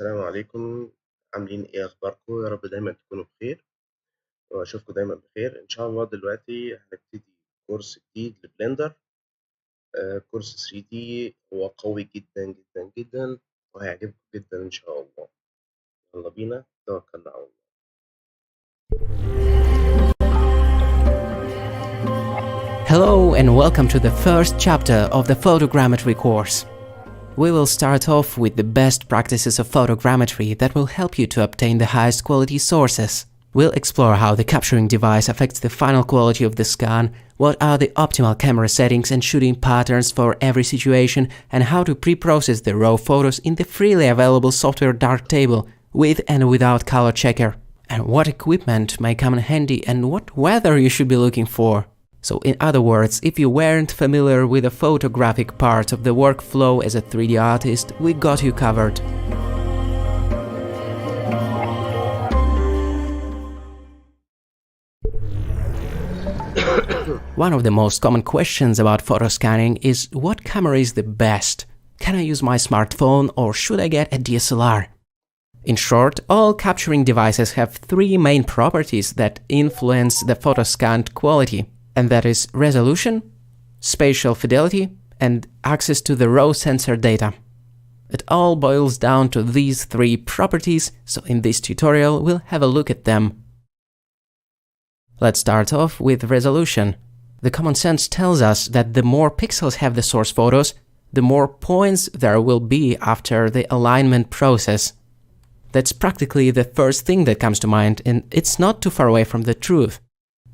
السلام عليكم، عاملين إيه أخباركم؟ يا رب دايمًا تكونوا بخير، وأشوفكم دايمًا بخير. إن شاء الله دلوقتي هنبتدي كورس جديد لBlender. كورس 3D هو قوي جدًا، جدًا، جدًا، وهيعجبكم جدًا إن شاء الله. يالّا بينا توكلنا على الله. Hello and welcome to the first chapter of the photogrammetry course. We will start off with the best practices of photogrammetry that will help you to obtain the highest quality sources. We'll explore how the capturing device affects the final quality of the scan, what are the optimal camera settings and shooting patterns for every situation, and how to pre-process the raw photos in the freely available software Darktable with and without color checker, and what equipment may come in handy and what weather you should be looking for. So in other words, if you weren't familiar with the photographic part of the workflow as a 3D artist, we got you covered. One of the most common questions about photo scanning is what camera is the best? Can I use my smartphone or should I get a DSLR? In short, all capturing devices have three main properties that influence the photo scanned quality. And that is resolution, spatial fidelity, and access to the raw sensor data. It all boils down to these three properties, so in this tutorial we'll have a look at them. Let's start off with resolution. The common sense tells us that the more pixels have the source photos, the more points there will be after the alignment process. That's practically the first thing that comes to mind, and it's not too far away from the truth.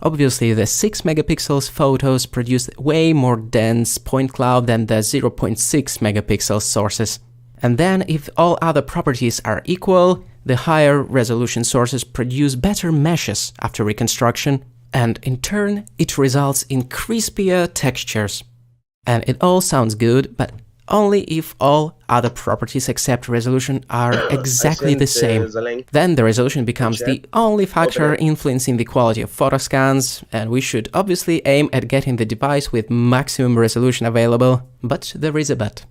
Obviously, the 6 megapixels photos produce way more dense point cloud than the 0.6 megapixel sources. And then, if all other properties are equal, the higher resolution sources produce better meshes after reconstruction, and in turn, it results in crispier textures. And it all sounds good, but only if all other properties except resolution are exactly the same. Then the resolution becomes the only factor influencing the quality of photo scans, and we should obviously aim at getting the device with maximum resolution available. But there is a but.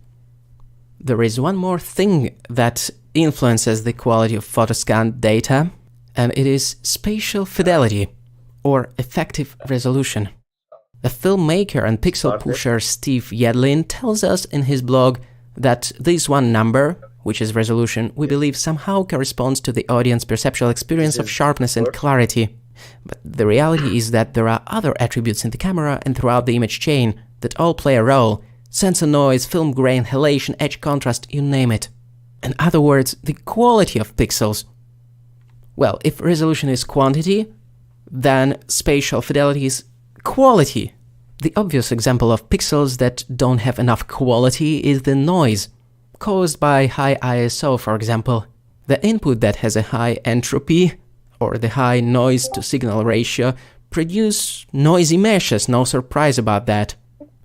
There is one more thing that influences the quality of photo scan data, and it is spatial fidelity, or effective resolution. The filmmaker and pixel pusher Steve Yedlin tells us in his blog that this one number, which is resolution, we believe somehow corresponds to the audience perceptual experience of sharpness and clarity. But the reality is that there are other attributes in the camera and throughout the image chain that all play a role: sensor noise, film grain, halation, edge contrast, you name it. In other words, the quality of pixels. Well, if resolution is quantity, then spatial fidelity is quality. The obvious example of pixels that don't have enough quality is the noise, caused by high ISO, for example. The input that has a high entropy, or the high noise-to-signal ratio, produce noisy meshes, no surprise about that.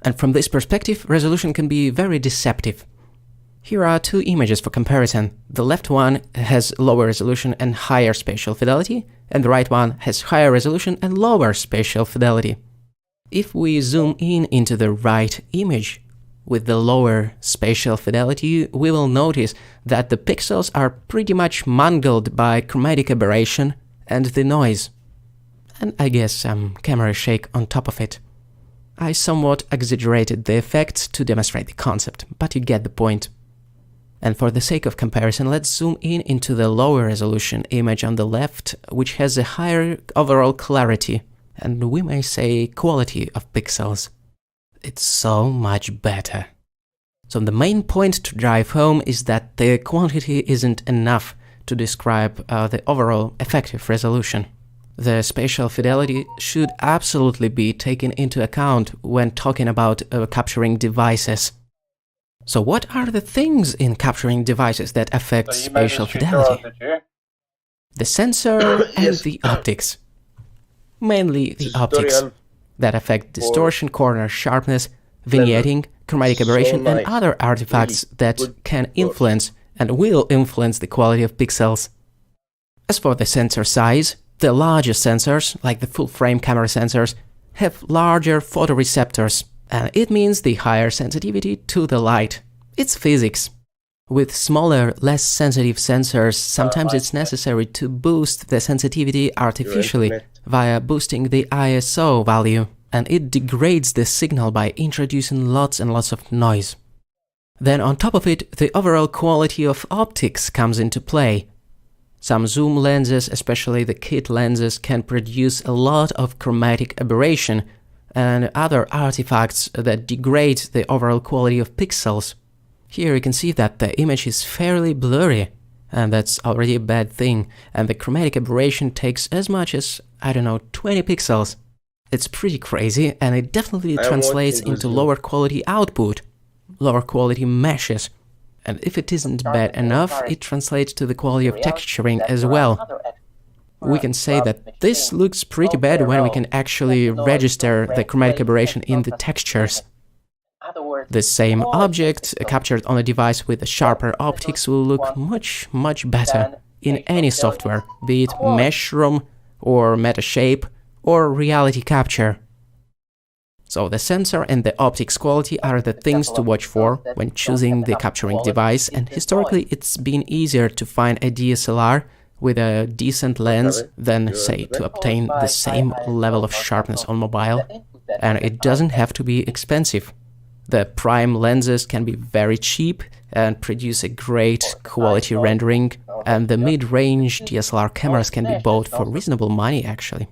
And from this perspective, resolution can be very deceptive. Here are two images for comparison. The left one has lower resolution and higher spatial fidelity, and the right one has higher resolution and lower spatial fidelity. If we zoom in into the right image with the lower spatial fidelity, we will notice that the pixels are pretty much mangled by chromatic aberration and the noise. And I guess some camera shake on top of it. I somewhat exaggerated the effect to demonstrate the concept, but you get the point. And for the sake of comparison, let's zoom in into the lower resolution image on the left, which has a higher overall clarity, and we may say quality of pixels. It's so much better. So the main point to drive home is that the quantity isn't enough to describe the overall effective resolution. The spatial fidelity should absolutely be taken into account when talking about capturing devices. So what are the things in capturing devices that affect spatial fidelity? The sensor and the optics. Mainly the optics that affect distortion, corner sharpness, vignetting, chromatic aberration, and other artifacts that can influence and will influence the quality of pixels. As for the sensor size, the larger sensors, like the full-frame camera sensors, have larger photoreceptors, and it means the higher sensitivity to the light. It's physics. With smaller, less sensitive sensors, sometimes it's necessary to boost the sensitivity artificially internet. via boosting the ISO value, and it degrades the signal by introducing lots and lots of noise. Then on top of it, the overall quality of optics comes into play. Some zoom lenses, especially the kit lenses, can produce a lot of chromatic aberration and other artifacts that degrade the overall quality of pixels. Here you can see that the image is fairly blurry, and that's already a bad thing, and the chromatic aberration takes as much as, I don't know, 20 pixels. It's pretty crazy, and it definitely translates into lower quality output, lower quality meshes. And if it isn't bad enough, it translates to the quality of texturing as well. We can say that this looks pretty bad when we can actually register the chromatic aberration in the textures. The same object captured on a device with sharper optics will look much better in any software, be it Meshroom or Metashape or Reality Capture. So the sensor and the optics quality are the things to watch for when choosing the capturing device, and historically it's been easier to find a DSLR with a decent lens than, say, to obtain the same level of sharpness on mobile, and it doesn't have to be expensive. The prime lenses can be very cheap and produce a great quality rendering, and the mid-range DSLR cameras can be bought for reasonable money actually.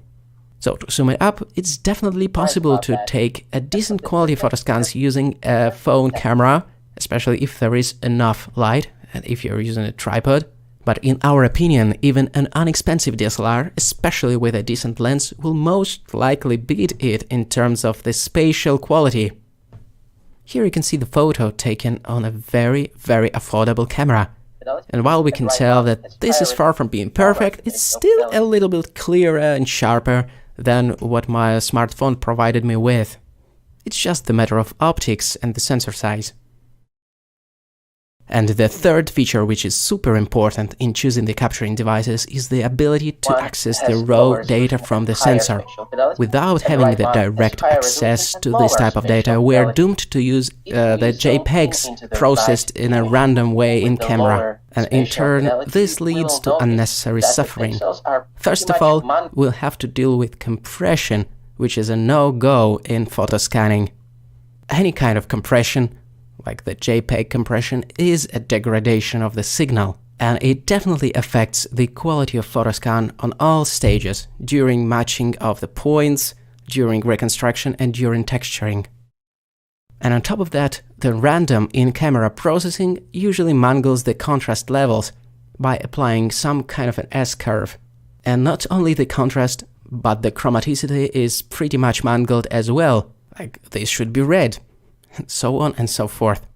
So to sum it up, it's definitely possible to take a decent quality photo scans using a phone camera, especially if there is enough light and if you're using a tripod. But in our opinion, even an inexpensive DSLR, especially with a decent lens, will most likely beat it in terms of the spatial quality. Here you can see the photo taken on a very affordable camera. And while we can tell that this is far from being perfect, it's still a little bit clearer and sharper than what my smartphone provided me with. It's just a matter of optics and the sensor size. And the third feature, which is super important in choosing the capturing devices, is the ability to access the raw data from the sensor. Without having the direct access to this type of data, we are doomed to use the JPEGs processed in a random way in camera, and in turn, this leads to unnecessary suffering. First of all, we'll have to deal with compression, which is a no-go in photo scanning. Any kind of compression, like the JPEG compression, is a degradation of the signal, and it definitely affects the quality of photoscan on all stages, during matching of the points, during reconstruction and during texturing. And on top of that, the random in-camera processing usually mangles the contrast levels by applying some kind of an S-curve. And not only the contrast, but the chromaticity is pretty much mangled as well, like this should be red, so on and so forth.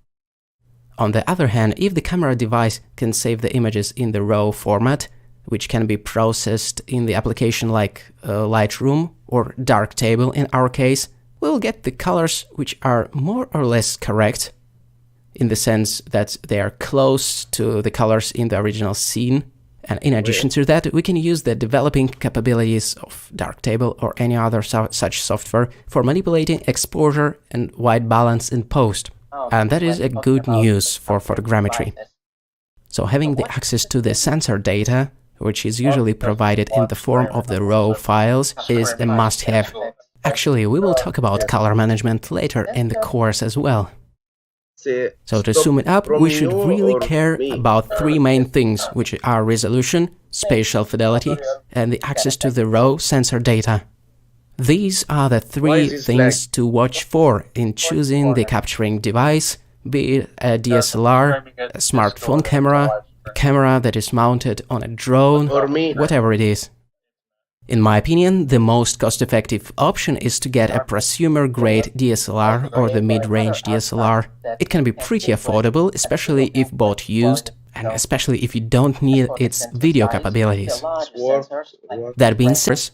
On the other hand, if the camera device can save the images in the RAW format, which can be processed in the application like Lightroom or Darktable in our case, we'll get the colors which are more or less correct, in the sense that they are close to the colors in the original scene. And in addition to that, we can use the developing capabilities of Darktable or any other such software for manipulating exposure and white balance in post. And that is a good news for photogrammetry. So having the access to the sensor data, which is usually provided in the form of the RAW files, is a must-have. Actually, we will talk about color management later in the course as well. So to sum it up, we should really care about three main things, which are resolution, spatial fidelity, and the access to the raw sensor data. These are the three things to watch for in choosing the capturing device, be it a DSLR, a smartphone camera, a camera that is mounted on a drone, whatever it is. In my opinion, the most cost-effective option is to get a prosumer-grade DSLR or the mid-range DSLR. It can be pretty affordable, especially if bought used, and especially if you don't need its video capabilities. That being said,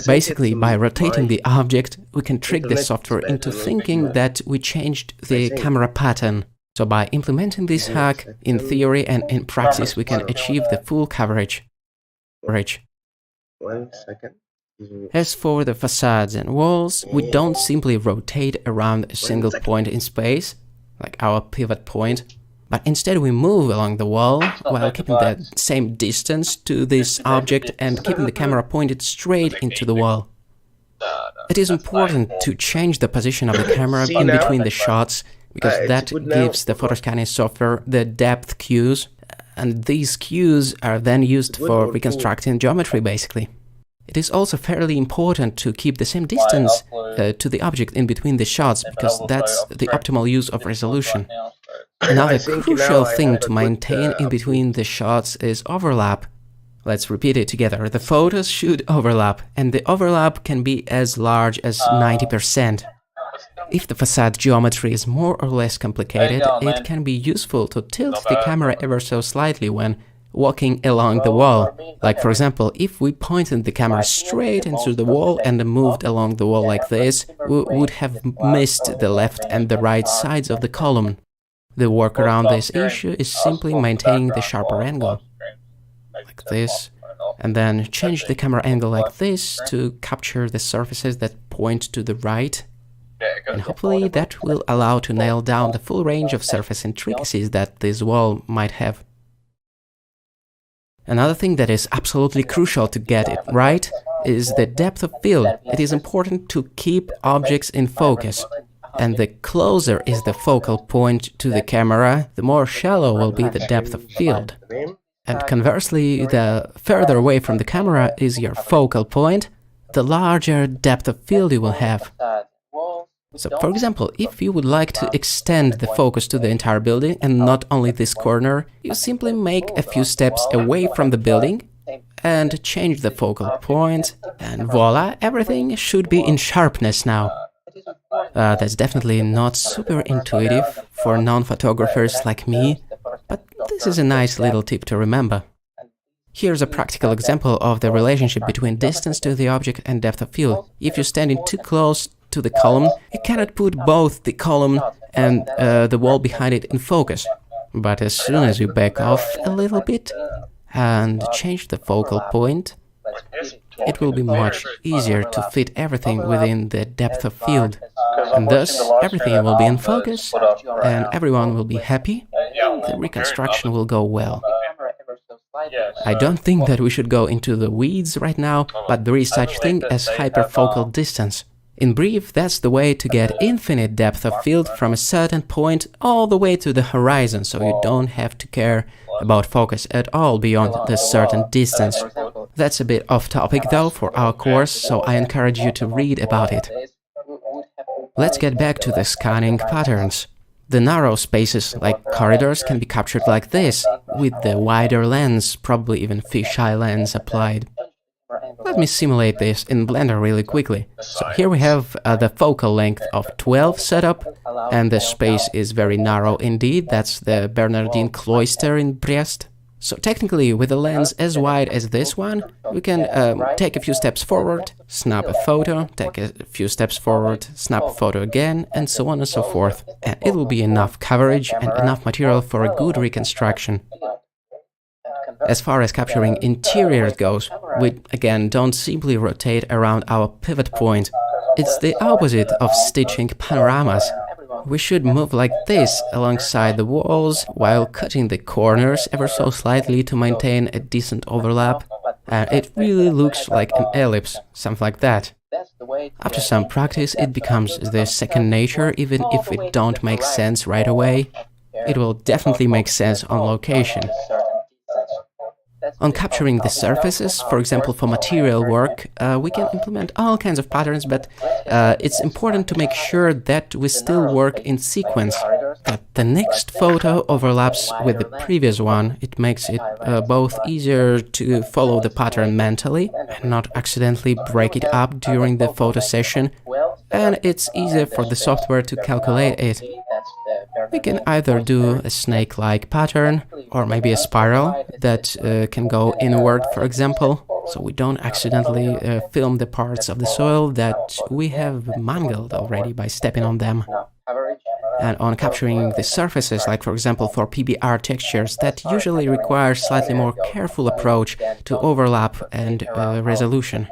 basically by rotating the object, we can trick the software into thinking that we changed the camera pattern. So by implementing this hack, in theory and in practice, we can achieve the full coverage. 1 second. As for the facades and walls, we don't simply rotate around a single point in space, like our pivot point, But instead we move along the wall while keeping the same distance to this object and keeping the camera pointed straight into the wall. It is important to change the position of the camera in between the shots, because that gives the photo scanning software the depth cues, and these cues are then used for reconstructing geometry basically. It is also fairly important to keep the same distance to the object in between the shots, because that's the optimal use of resolution. Another crucial thing to maintain in between the shots is overlap. Let's repeat it together. The photos should overlap, and the overlap can be as large as 90%. If the facade geometry is more or less complicated, it can be useful to tilt the camera ever so slightly when walking along the wall. Like, for example, if we pointed the camera straight into the wall and moved along the wall like this, we would have missed the left and the right sides of the column. The work around this issue is simply maintaining the sharper angle, like this, and then change the camera angle like this to capture the surfaces that point to the right, and hopefully that will allow to nail down the full range of surface intricacies that this wall might have. Another thing that is absolutely crucial to get it right is the depth of field. It is important to keep objects in focus, and the closer is the focal point to the camera, the more shallow will be the depth of field. And conversely, the further away from the camera is your focal point, the larger depth of field you will have. So, for example, if you would like to extend the focus to the entire building and not only this corner, you simply make a few steps away from the building and change the focal point, and voila, everything should be in sharpness now. That's definitely not super intuitive for non-photographers like me, but this is a nice little tip to remember. Here's a practical example of the relationship between distance to the object and depth of field. If you're standing too close to the column, you cannot put both the column and the wall behind it in focus. But as soon as you back off a little bit and change the focal point, it will be much easier to fit everything within the depth of field. And thus, everything will be in focus, and everyone will be happy. The reconstruction will go well. I don't think that we should go into the weeds right now, but there is such thing as hyperfocal distance. In brief, that's the way to get infinite depth of field from a certain point all the way to the horizon, so you don't have to care about focus at all beyond this certain distance. That's a bit off topic though for our course, so I encourage you to read about it. Let's get back to the scanning patterns. The narrow spaces, like corridors, can be captured like this, with the wider lens, probably even fisheye lens, applied. Let me simulate this in Blender really quickly. So here we have the focal length of 12 setup, and the space is very narrow indeed. That's the Bernardin Cloister in Brest. So technically, with a lens as wide as this one, we can take a few steps forward, snap a photo, take a few steps forward, snap a photo again, and so on and so forth. And it will be enough coverage and enough material for a good reconstruction. As far as capturing interiors goes, we again don't simply rotate around our pivot point. It's the opposite of stitching panoramas. We should move like this alongside the walls while cutting the corners ever so slightly to maintain a decent overlap. It really looks like an ellipse, something like that. After some practice, it becomes the second nature, even if it don't make sense right away. It will definitely make sense on location. On capturing the surfaces, for example for material work, we can implement all kinds of patterns, but it's important to make sure that we still work in sequence, that the next photo overlaps with the previous one. It makes it both easier to follow the pattern mentally and not accidentally break it up during the photo session, and it's easier for the software to calculate it. We can either do a snake-like pattern, or maybe a spiral that can go inward, for example, so we don't accidentally film the parts of the soil that we have mangled already by stepping on them. And on capturing the surfaces, like for example for PBR textures, that usually requires slightly more careful approach to overlap and resolution.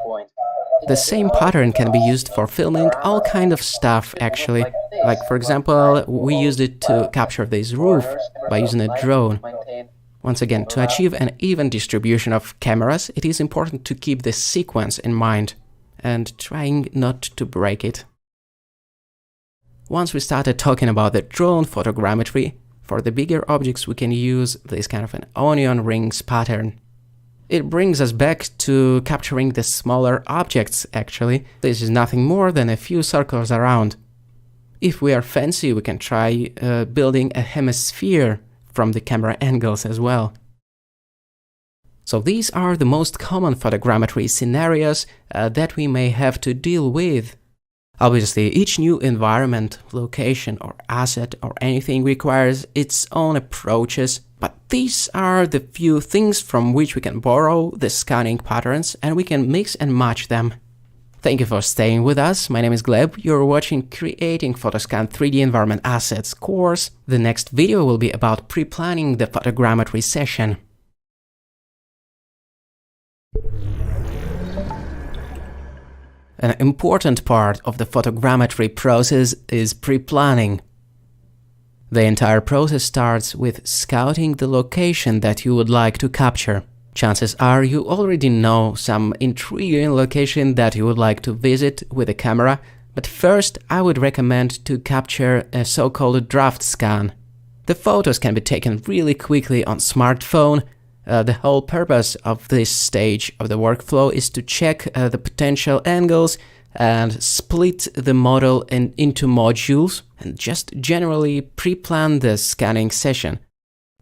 The same pattern can be used for filming all kind of stuff actually. Like for example, we used it to capture this roof by using a drone. Once again, to achieve an even distribution of cameras, it is important to keep this sequence in mind and trying not to break it. Once we started talking about the drone photogrammetry, for the bigger objects we can use this kind of an onion rings pattern. It brings us back to capturing the smaller objects actually. This is nothing more than a few circles around. If we are fancy, we can try building a hemisphere from the camera angles as well. So these are the most common photogrammetry scenarios that we may have to deal with. Obviously, each new environment, location or asset or anything requires its own approaches, but these are the few things from which we can borrow the scanning patterns and we can mix and match them. Thank you for staying with us. My name is Gleb. You're watching Creating Photoscan 3D Environment Assets course. The next video will be about pre-planning the photogrammetry session. An important part of the photogrammetry process is pre-planning. The entire process starts with scouting the location that you would like to capture. Chances are you already know some intriguing location that you would like to visit with a camera, but first I would recommend to capture a so-called draft scan. The photos can be taken really quickly on smartphone. The whole purpose of this stage of the workflow is to check the potential angles and split the model into modules and just generally pre-plan the scanning session.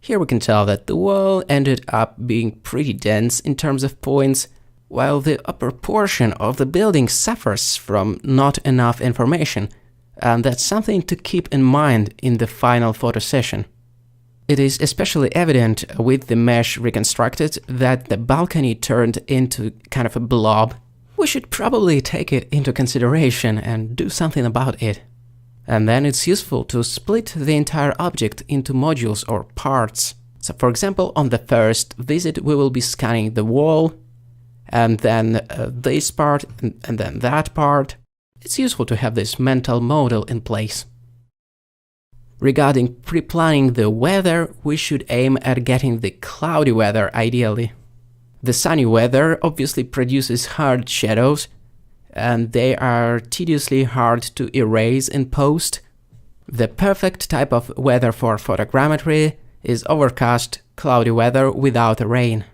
Here we can tell that the wall ended up being pretty dense in terms of points, while the upper portion of the building suffers from not enough information, and that's something to keep in mind in the final photo session. It is especially evident with the mesh reconstructed that the balcony turned into kind of a blob. We should probably take it into consideration and do something about it. And then it's useful to split the entire object into modules or parts. So for example, on the first visit we will be scanning the wall, and then this part, and then that part. It's useful to have this mental model in place. Regarding pre-planning the weather, we should aim at getting the cloudy weather ideally. The sunny weather obviously produces hard shadows, and they are tediously hard to erase in post. The perfect type of weather for photogrammetry is overcast, cloudy weather without rain.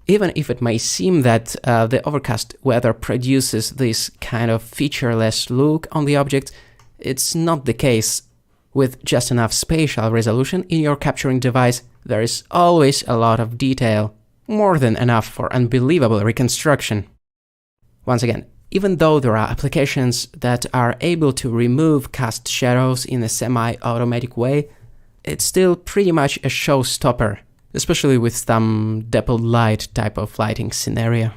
Even if it may seem that the overcast weather produces this kind of featureless look on the object, it's not the case. With just enough spatial resolution in your capturing device, there is always a lot of detail, more than enough for unbelievable reconstruction. Once again, even though there are applications that are able to remove cast shadows in a semi-automatic way, it's still pretty much a showstopper, especially with some dappled light type of lighting scenario.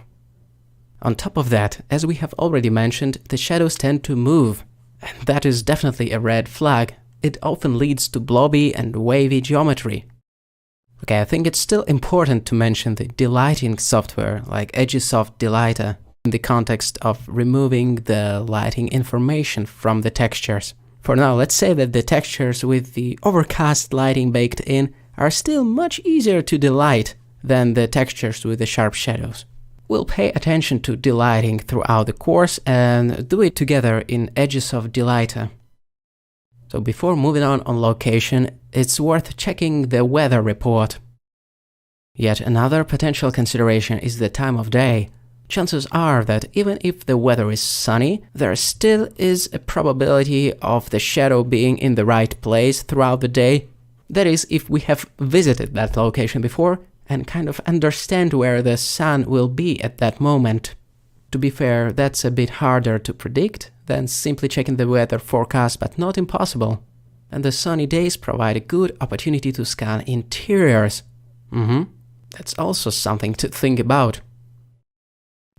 On top of that, as we have already mentioned, the shadows tend to move, and that is definitely a red flag. It often leads to blobby and wavy geometry. Okay, I think it's still important to mention the delighting software like Agisoft Delighter in the context of removing the lighting information from the textures. For now, let's say that the textures with the overcast lighting baked in are still much easier to delight than the textures with the sharp shadows. We'll pay attention to delighting throughout the course and do it together in Agisoft Delighter. So before moving on location, it's worth checking the weather report. Yet another potential consideration is the time of day. Chances are that even if the weather is sunny, there still is a probability of the shadow being in the right place throughout the day. That is, if we have visited that location before and kind of understand where the sun will be at that moment. To be fair, that's a bit harder to predict than simply checking the weather forecast, but not impossible. And the sunny days provide a good opportunity to scan interiors. That's also something to think about.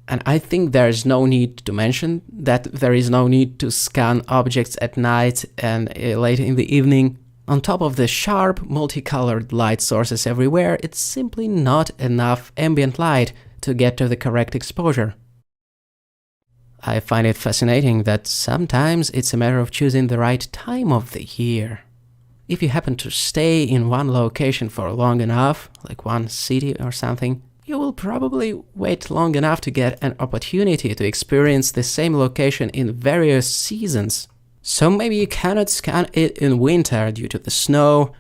And I think there is no need to mention that there is no need to scan objects at night and late in the evening. On top of the sharp, multicolored light sources everywhere, it's simply not enough ambient light to get to the correct exposure. I find it fascinating that sometimes it's a matter of choosing the right time of the year. If you happen to stay in one location for long enough, like one city or something, you will probably wait long enough to get an opportunity to experience the same location in various seasons. So maybe you cannot scan it in winter due to the snow,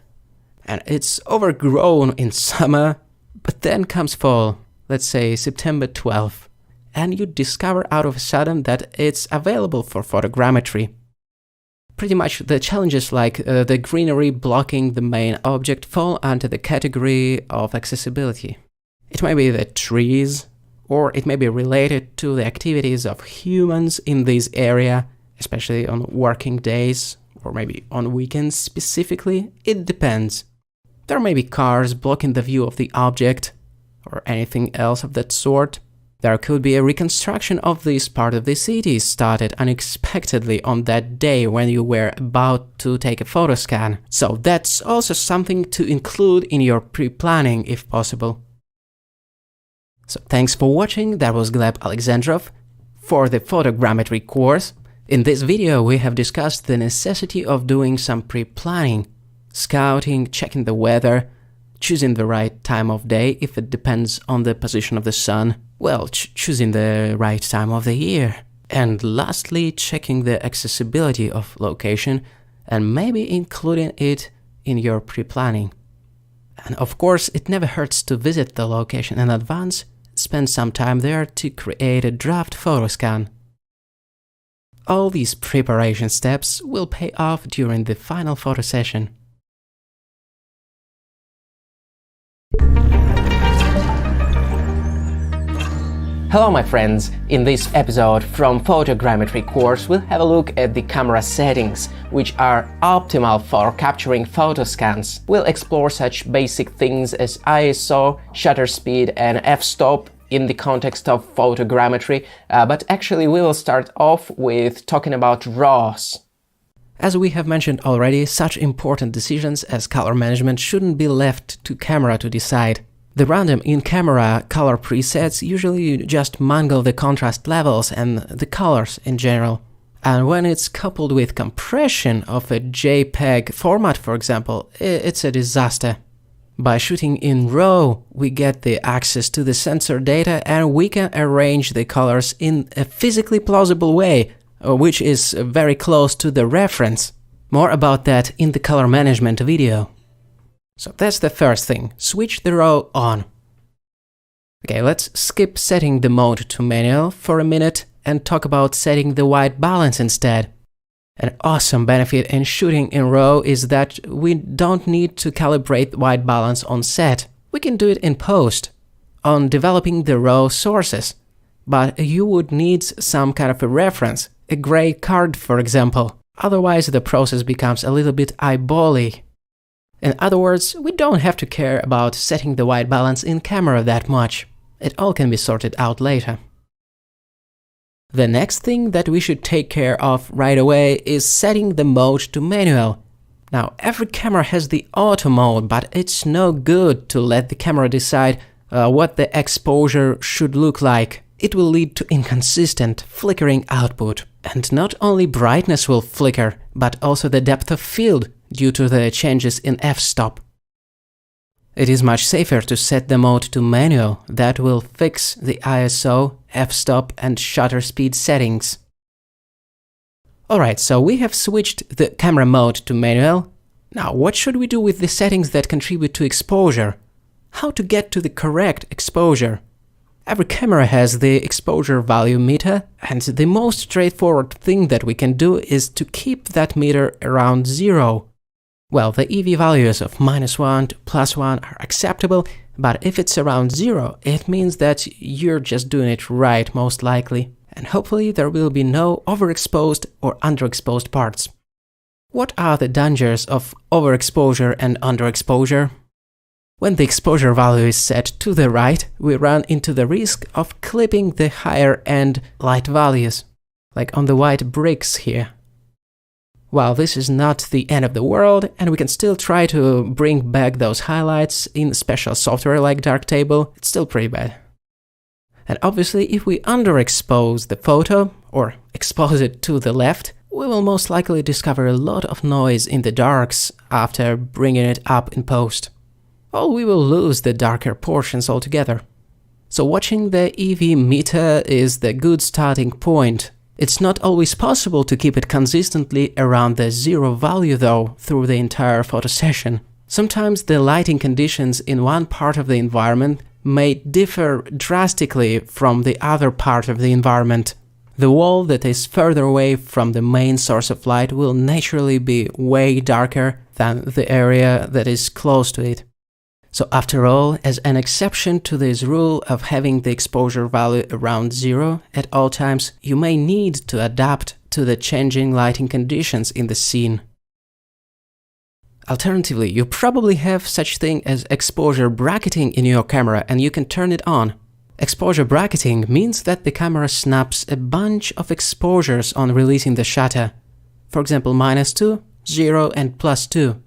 and it's overgrown in summer, but then comes fall, let's say September 12th, and you discover out of a sudden that it's available for photogrammetry. Pretty much the challenges like the greenery blocking the main object fall under the category of accessibility. It may be the trees, or it may be related to the activities of humans in this area, especially on working days, or maybe on weekends specifically. It depends. There may be cars blocking the view of the object, or anything else of that sort. There could be a reconstruction of this part of the city started unexpectedly on that day when you were about to take a photo scan. So that's also something to include in your pre-planning if possible. So thanks for watching, that was Gleb Alexandrov for the photogrammetry course. In this video we have discussed the necessity of doing some pre-planning, scouting, checking the weather, choosing the right time of day if it depends on the position of the sun, well, choosing the right time of the year, and lastly checking the accessibility of location and maybe including it in your pre-planning. And of course it never hurts to visit the location in advance, spend some time there to create a draft photo scan. All these preparation steps will pay off during the final photo session. Hello my friends, in this episode from Photogrammetry course we'll have a look at the camera settings, which are optimal for capturing photo scans. We'll explore such basic things as ISO, shutter speed and f-stop in the context of photogrammetry, but actually we will start off with talking about RAWs. As we have mentioned already, such important decisions as color management shouldn't be left to camera to decide. The random in-camera color presets usually just mangle the contrast levels and the colors in general. And when it's coupled with compression of a JPEG format, for example, it's a disaster. By shooting in RAW, we get the access to the sensor data and we can arrange the colors in a physically plausible way, which is very close to the reference. More about that in the color management video. So that's the first thing, switch the RAW on. Okay, let's skip setting the mode to manual for a minute and talk about setting the white balance instead. An awesome benefit in shooting in RAW is that we don't need to calibrate white balance on set. We can do it in post, on developing the RAW sources. But you would need some kind of a reference, a gray card for example. Otherwise the process becomes a little bit eyeball-y. In other words, we don't have to care about setting the white balance in camera that much. It all can be sorted out later. The next thing that we should take care of right away is setting the mode to manual. Now, every camera has the auto mode, but it's no good to let the camera decide what the exposure should look like. It will lead to inconsistent, flickering output. And not only brightness will flicker, but also the depth of field due to the changes in f-stop. It is much safer to set the mode to manual. That will fix the ISO, f-stop and shutter speed settings. Alright, so we have switched the camera mode to manual. Now what should we do with the settings that contribute to exposure? How to get to the correct exposure? Every camera has the exposure value meter, and the most straightforward thing that we can do is to keep that meter around 0. Well, the EV values of -1 to +1 are acceptable, but if it's around 0, it means that you're just doing it right most likely, and hopefully there will be no overexposed or underexposed parts. What are the dangers of overexposure and underexposure? When the exposure value is set to the right, we run into the risk of clipping the higher end light values, like on the white bricks here. While this is not the end of the world, and we can still try to bring back those highlights in special software like Darktable, it's still pretty bad. And obviously, if we underexpose the photo, or expose it to the left, we will most likely discover a lot of noise in the darks after bringing it up in post. Or we will lose the darker portions altogether. So watching the EV meter is the good starting point. It's not always possible to keep it consistently around the zero value though through the entire photo session. Sometimes the lighting conditions in one part of the environment may differ drastically from the other part of the environment. The wall that is further away from the main source of light will naturally be way darker than the area that is close to it. So after all, as an exception to this rule of having the exposure value around zero at all times, you may need to adapt to the changing lighting conditions in the scene. Alternatively, you probably have such thing as exposure bracketing in your camera and you can turn it on. Exposure bracketing means that the camera snaps a bunch of exposures on releasing the shutter. For example, -2, 0 and +2.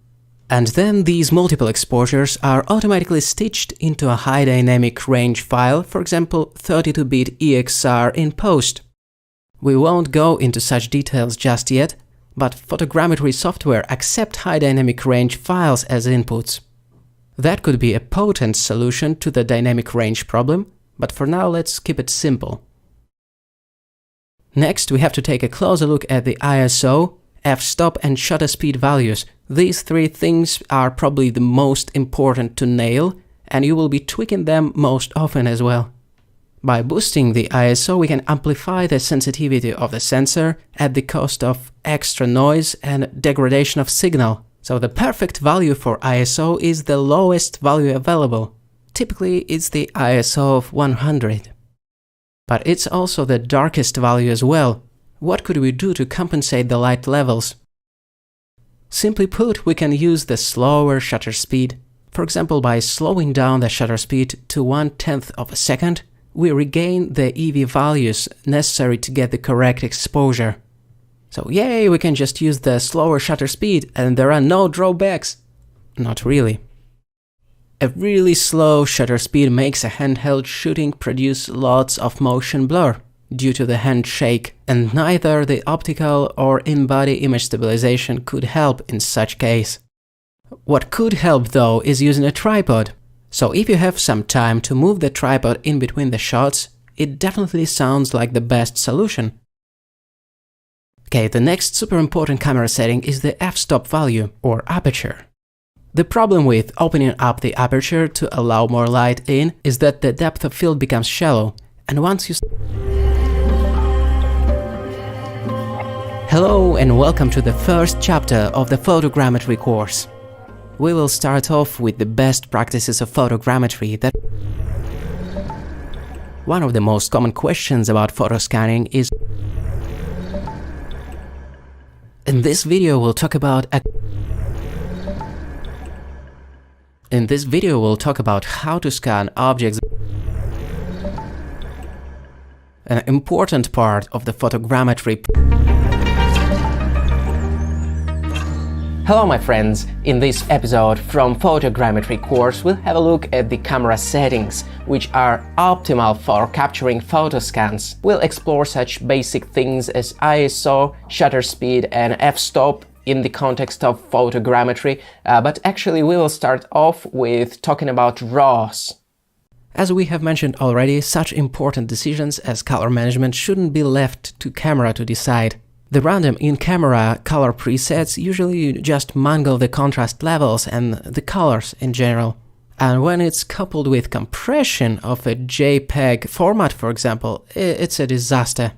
And then these multiple exposures are automatically stitched into a high dynamic range file, for example 32-bit EXR in post. We won't go into such details just yet, but photogrammetry software accept high dynamic range files as inputs. That could be a potent solution to the dynamic range problem, but for now let's keep it simple. Next, we have to take a closer look at the ISO, f-stop and shutter speed values. These three things are probably the most important to nail, and you will be tweaking them most often as well. By boosting the ISO, we can amplify the sensitivity of the sensor at the cost of extra noise and degradation of signal. So the perfect value for ISO is the lowest value available. Typically, it's the ISO of 100. But it's also the darkest value as well. What could we do to compensate the light levels? Simply put, we can use the slower shutter speed. For example, by slowing down the shutter speed to 1/10 of a second, we regain the EV values necessary to get the correct exposure. So yay, we can just use the slower shutter speed and there are no drawbacks. Not really. A really slow shutter speed makes a handheld shooting produce lots of motion blur due to the hand shake, and neither the optical or in-body image stabilization could help in such case. What could help though is using a tripod. So if you have some time to move the tripod in between the shots, it definitely sounds like the best solution. Okay, the next super important camera setting is the f-stop value, or aperture. The problem with opening up the aperture to allow more light in is that the depth of field becomes shallow, and once you... Hello and welcome to the first chapter of the photogrammetry course. We will start off with the best practices of photogrammetry that... One of the most common questions about photo scanning is... In this video we'll talk about how to scan objects. An important part of the photogrammetry. Hello my friends, in this episode from Photogrammetry course we'll have a look at the camera settings, which are optimal for capturing photo scans. We'll explore such basic things as ISO, shutter speed and f-stop in the context of photogrammetry, but actually we will start off with talking about RAWs. As we have mentioned already, such important decisions as color management shouldn't be left to camera to decide. The random in-camera color presets usually just mangle the contrast levels and the colors in general. And when it's coupled with compression of a JPEG format, for example, it's a disaster.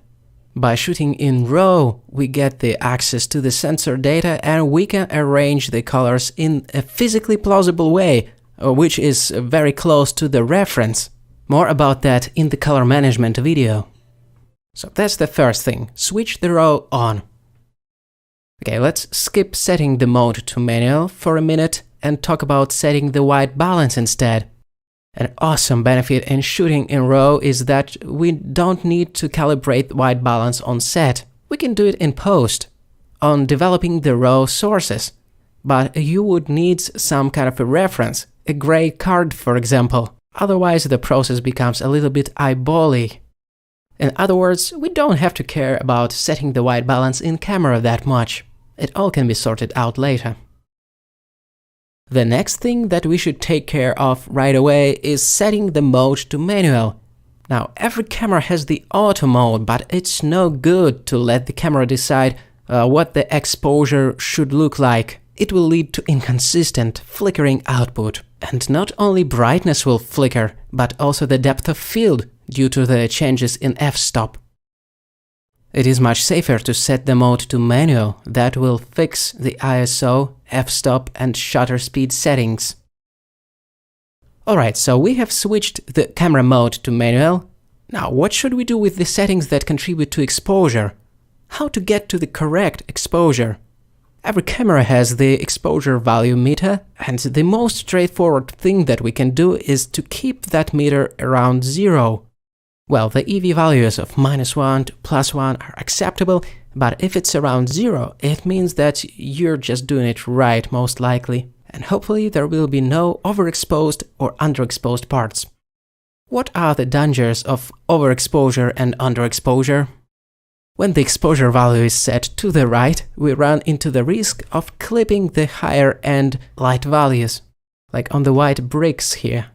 By shooting in RAW, we get the access to the sensor data and we can arrange the colors in a physically plausible way, which is very close to the reference. More about that in the color management video. So that's the first thing, switch the RAW on. Okay, let's skip setting the mode to manual for a minute and talk about setting the white balance instead. An awesome benefit in shooting in RAW is that we don't need to calibrate white balance on set. We can do it in post, on developing the RAW sources. But you would need some kind of a reference, a gray card for example. Otherwise the process becomes a little bit eyebally. In other words, we don't have to care about setting the white balance in camera that much. It all can be sorted out later. The next thing that we should take care of right away is setting the mode to manual. Now, every camera has the auto mode, but it's no good to let the camera decide what the exposure should look like. It will lead to inconsistent, flickering output. And not only brightness will flicker, but also the depth of field due to the changes in f-stop. It is much safer to set the mode to manual. That will fix the ISO, f-stop and shutter speed settings. Alright, so we have switched the camera mode to manual. Now, what should we do with the settings that contribute to exposure? How to get to the correct exposure? Every camera has the exposure value meter, and the most straightforward thing that we can do is to keep that meter around 0. Well, the EV values of -1 to +1 are acceptable, but if it's around 0, it means that you're just doing it right, most likely. And hopefully there will be no overexposed or underexposed parts. What are the dangers of overexposure and underexposure? When the exposure value is set to the right, we run into the risk of clipping the higher end light values, like on the white bricks here.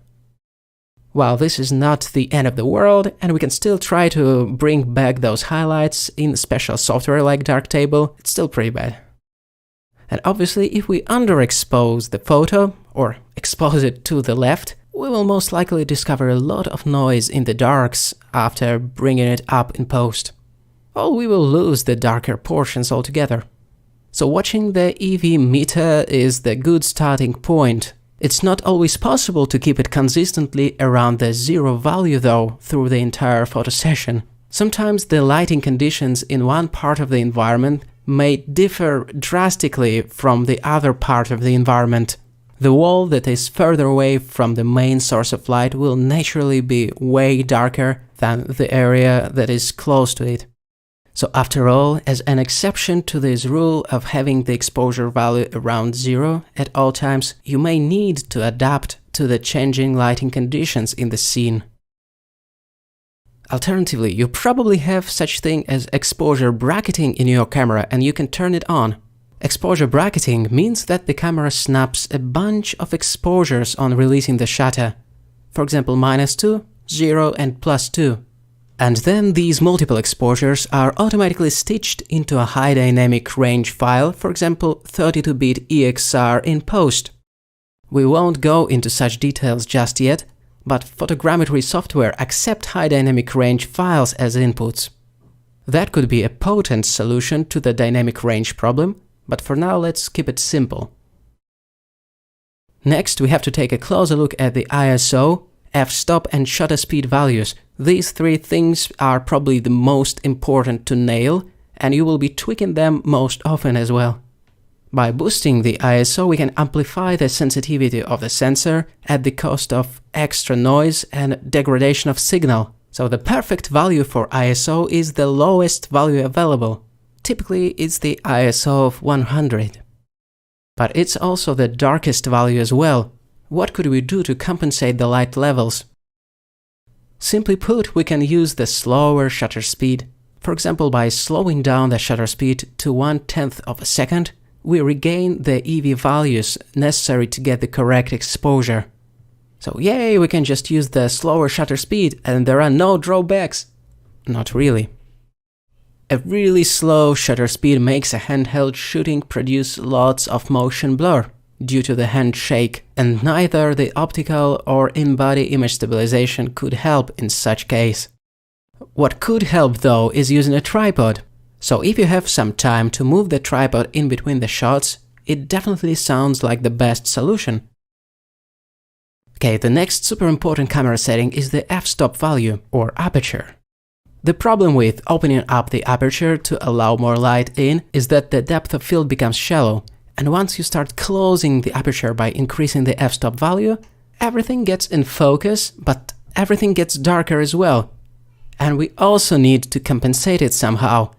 While this is not the end of the world, and we can still try to bring back those highlights in special software like Darktable, it's still pretty bad. And obviously, if we underexpose the photo, or expose it to the left, we will most likely discover a lot of noise in the darks after bringing it up in post. Or we will lose the darker portions altogether. So watching the EV meter is the good starting point. It's not always possible to keep it consistently around the 0 value though through the entire photo session. Sometimes the lighting conditions in one part of the environment may differ drastically from the other part of the environment. The wall that is further away from the main source of light will naturally be way darker than the area that is close to it. So after all, as an exception to this rule of having the exposure value around 0 at all times, you may need to adapt to the changing lighting conditions in the scene. Alternatively, you probably have such thing as exposure bracketing in your camera and you can turn it on. Exposure bracketing means that the camera snaps a bunch of exposures on releasing the shutter. For example, -2, 0 and +2. And then these multiple exposures are automatically stitched into a high dynamic range file, for example 32-bit EXR in post. We won't go into such details just yet, but photogrammetry software accept high dynamic range files as inputs. That could be a potent solution to the dynamic range problem, but for now let's keep it simple. Next, we have to take a closer look at the ISO, f-stop and shutter speed values. These three things are probably the most important to nail, and you will be tweaking them most often as well. By boosting the ISO, we can amplify the sensitivity of the sensor at the cost of extra noise and degradation of signal. So the perfect value for ISO is the lowest value available. Typically, it's the ISO of 100. But it's also the darkest value as well. What could we do to compensate the light levels? Simply put, we can use the slower shutter speed. For example, by slowing down the shutter speed to 1/10 of a second, we regain the EV values necessary to get the correct exposure. So yay, we can just use the slower shutter speed and there are no drawbacks. Not really. A really slow shutter speed makes a handheld shooting produce lots of motion blur due to the handshake, and neither the optical or in-body image stabilization could help in such case. What could help though is using a tripod. So if you have some time to move the tripod in between the shots, it definitely sounds like the best solution. Okay, the next super important camera setting is the f-stop value, or aperture. The problem with opening up the aperture to allow more light in is that the depth of field becomes shallow, and once you start closing the aperture by increasing the f-stop value, everything gets in focus, but everything gets darker as well. And we also need to compensate it somehow.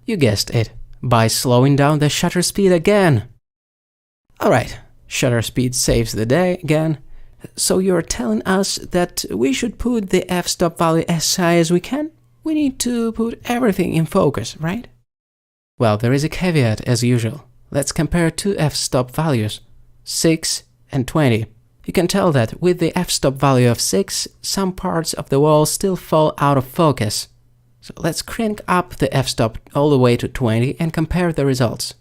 You guessed it, by slowing down the shutter speed again. Alright, shutter speed saves the day again. So you're telling us that we should put the f-stop value as high as we can? we need to put everything in focus, right? Well, there is a caveat as usual. Let's compare two f-stop values, 6 and 20. You can tell that with the f-stop value of 6, some parts of the wall still fall out of focus. So let's crank up the f-stop all the way to 20 and compare the results.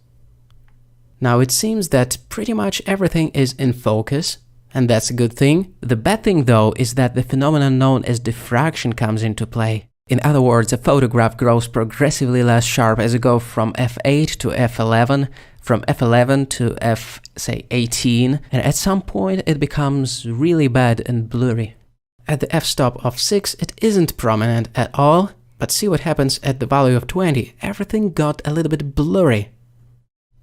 Now it seems that pretty much everything is in focus, and that's a good thing. The bad thing though is that the phenomenon known as diffraction comes into play. In other words, a photograph grows progressively less sharp as you go from f8 to f11, from f11 to say 18, and at some point it becomes really bad and blurry. At the f-stop of 6 it isn't prominent at all, but see what happens at the value of 20. Everything got a little bit blurry.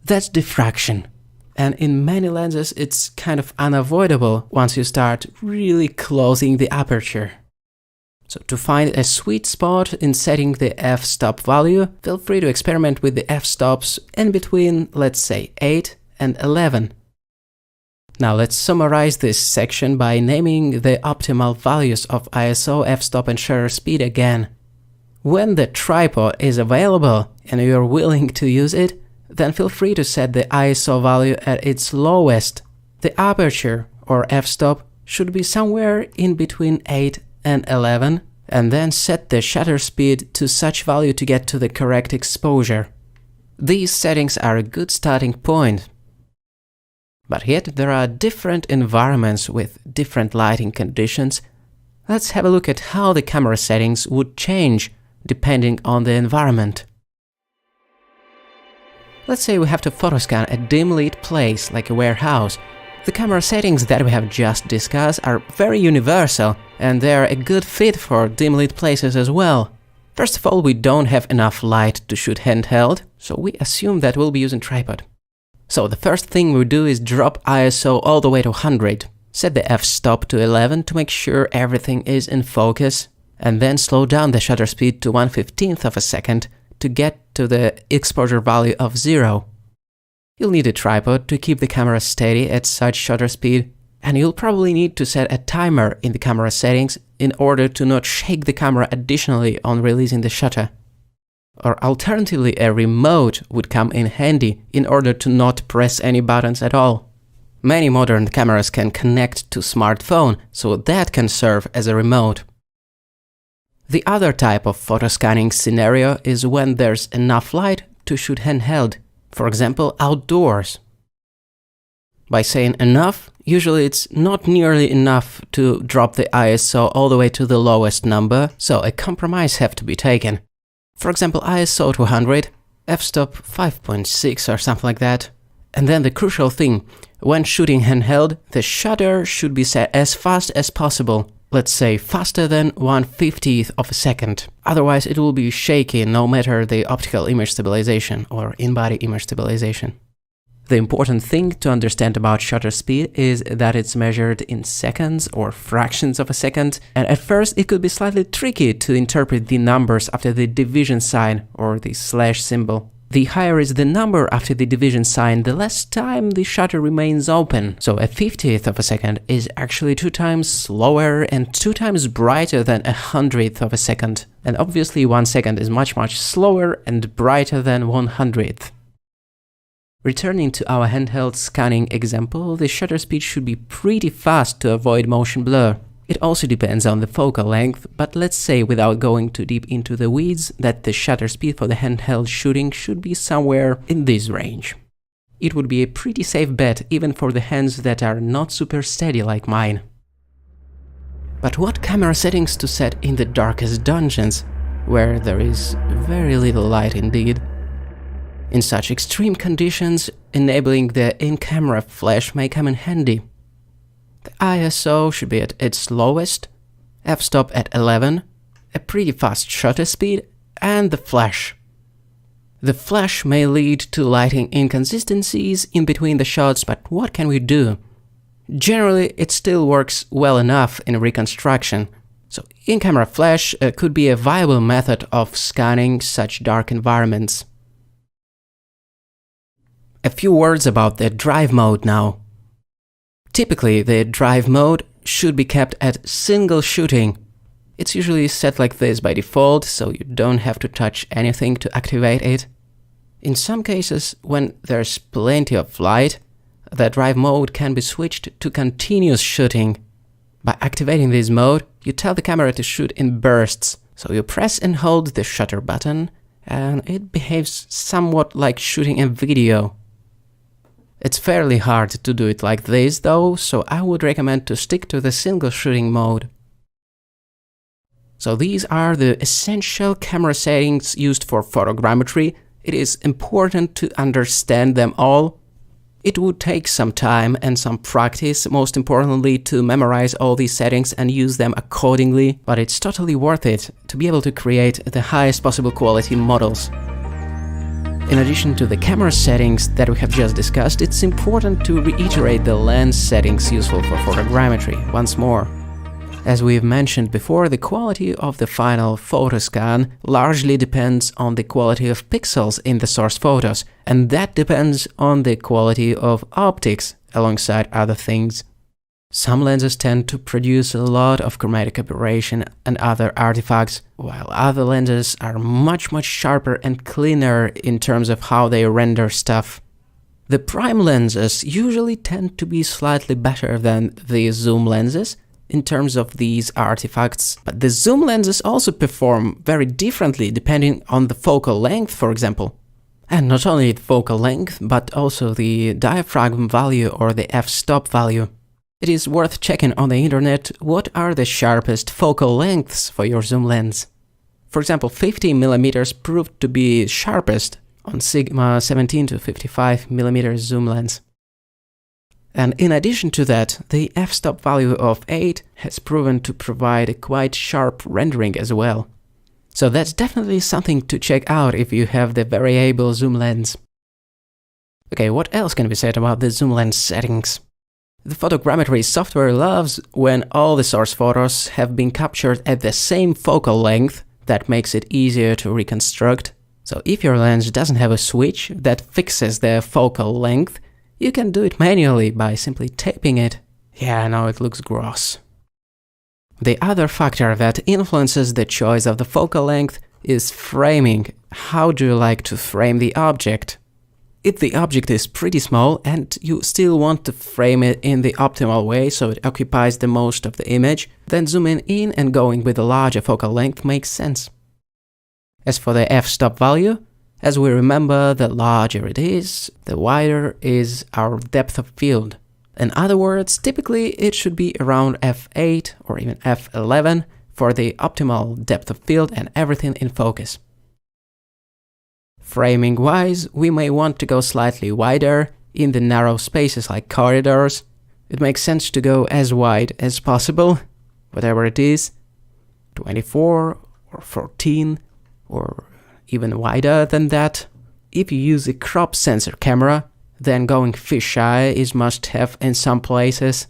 That's diffraction. And in many lenses it's kind of unavoidable once you start really closing the aperture. So to find a sweet spot in setting the f-stop value, feel free to experiment with the f-stops in between, let's say, 8 and 11. Now let's summarize this section by naming the optimal values of ISO, f-stop and shutter speed again. When the tripod is available and you're willing to use it, then feel free to set the ISO value at its lowest. The aperture, or f-stop, should be somewhere in between 8 and 11, and then set the shutter speed to such value to get to the correct exposure. These settings are a good starting point. But yet there are different environments with different lighting conditions. Let's have a look at how the camera settings would change depending on the environment. Let's say we have to photoscan a dim lit place like a warehouse. The camera settings that we have just discussed are very universal, and they are a good fit for dim lit places as well. First of all, we don't have enough light to shoot handheld, so we assume that we'll be using tripod. So the first thing we do is drop ISO all the way to 100, set the f-stop to 11 to make sure everything is in focus, and then slow down the shutter speed to 1/15 of a second to get to the exposure value of 0. You'll need a tripod to keep the camera steady at such shutter speed, and you'll probably need to set a timer in the camera settings in order to not shake the camera additionally on releasing the shutter. Or alternatively, a remote would come in handy in order to not press any buttons at all. Many modern cameras can connect to smartphone, so that can serve as a remote. The other type of photoscanning scenario is when there's enough light to shoot handheld, for example outdoors. By saying enough, usually it's not nearly enough to drop the ISO all the way to the lowest number, so a compromise has to be taken. For example, ISO 200, f-stop 5.6 or something like that. And then the crucial thing, when shooting handheld, the shutter should be set as fast as possible. Let's say faster than 1/50th of a second. Otherwise it will be shaky no matter the optical image stabilization or in-body image stabilization. The important thing to understand about shutter speed is that it's measured in seconds or fractions of a second, and at first it could be slightly tricky to interpret the numbers after the division sign or the slash symbol. The higher is the number after the division sign, the less time the shutter remains open. So a 50th of a second is actually 2 times slower and 2 times brighter than a 100th of a second. And obviously 1 second is much slower and brighter than 100th. Returning to our handheld scanning example, the shutter speed should be pretty fast to avoid motion blur. It also depends on the focal length, but let's say without going too deep into the weeds that the shutter speed for the handheld shooting should be somewhere in this range. It would be a pretty safe bet even for the hands that are not super steady like mine. But what camera settings to set in the darkest dungeons, where there is very little light indeed? In such extreme conditions, enabling the in-camera flash may come in handy. The ISO should be at its lowest, f-stop at 11, a pretty fast shutter speed, and the flash. The flash may lead to lighting inconsistencies in between the shots, but what can we do? Generally, it still works well enough in reconstruction, so in-camera flash could be a viable method of scanning such dark environments. A few words about the drive mode now. Typically, the drive mode should be kept at single shooting. It's usually set like this by default, so you don't have to touch anything to activate it. In some cases, when there's plenty of light, the drive mode can be switched to continuous shooting. By activating this mode, you tell the camera to shoot in bursts, so you press and hold the shutter button, and it behaves somewhat like shooting a video. It's fairly hard to do it like this though, so I would recommend to stick to the single shooting mode. So these are the essential camera settings used for photogrammetry. It is important to understand them all. It would take some time and some practice, most importantly to memorize all these settings and use them accordingly, but it's totally worth it to be able to create the highest possible quality models. In addition to the camera settings that we have just discussed, it's important to reiterate the lens settings useful for photogrammetry once more. As we've mentioned before, the quality of the final photo scan largely depends on the quality of pixels in the source photos, and that depends on the quality of optics, alongside other things. Some lenses tend to produce a lot of chromatic aberration and other artifacts, while other lenses are much sharper and cleaner in terms of how they render stuff. The prime lenses usually tend to be slightly better than the zoom lenses in terms of these artifacts, but the zoom lenses also perform very differently depending on the focal length, for example. And not only the focal length, but also the diaphragm value or the f-stop value. It is worth checking on the internet what are the sharpest focal lengths for your zoom lens. For example, 50mm proved to be sharpest on Sigma 17 to 55mm zoom lens. And in addition to that, the f-stop value of 8 has proven to provide a quite sharp rendering as well. So that's definitely something to check out if you have the variable zoom lens. Okay, what else can be said about the zoom lens settings? The photogrammetry software loves when all the source photos have been captured at the same focal length. That makes it easier to reconstruct. So if your lens doesn't have a switch that fixes the focal length, you can do it manually by simply taping it. Yeah, I know it looks gross. The other factor that influences the choice of the focal length is framing. How do you like to frame the object? If the object is pretty small and you still want to frame it in the optimal way so it occupies the most of the image, then zooming in and going with a larger focal length makes sense. As for the f-stop value, as we remember, the larger it is, the wider is our depth of field. In other words, typically it should be around f8 or even f11 for the optimal depth of field and everything in focus. Framing-wise, we may want to go slightly wider in the narrow spaces like corridors. It makes sense to go as wide as possible, whatever it is, 24 or 14 or even wider than that. If you use a crop sensor camera, then going fisheye is must-have in some places.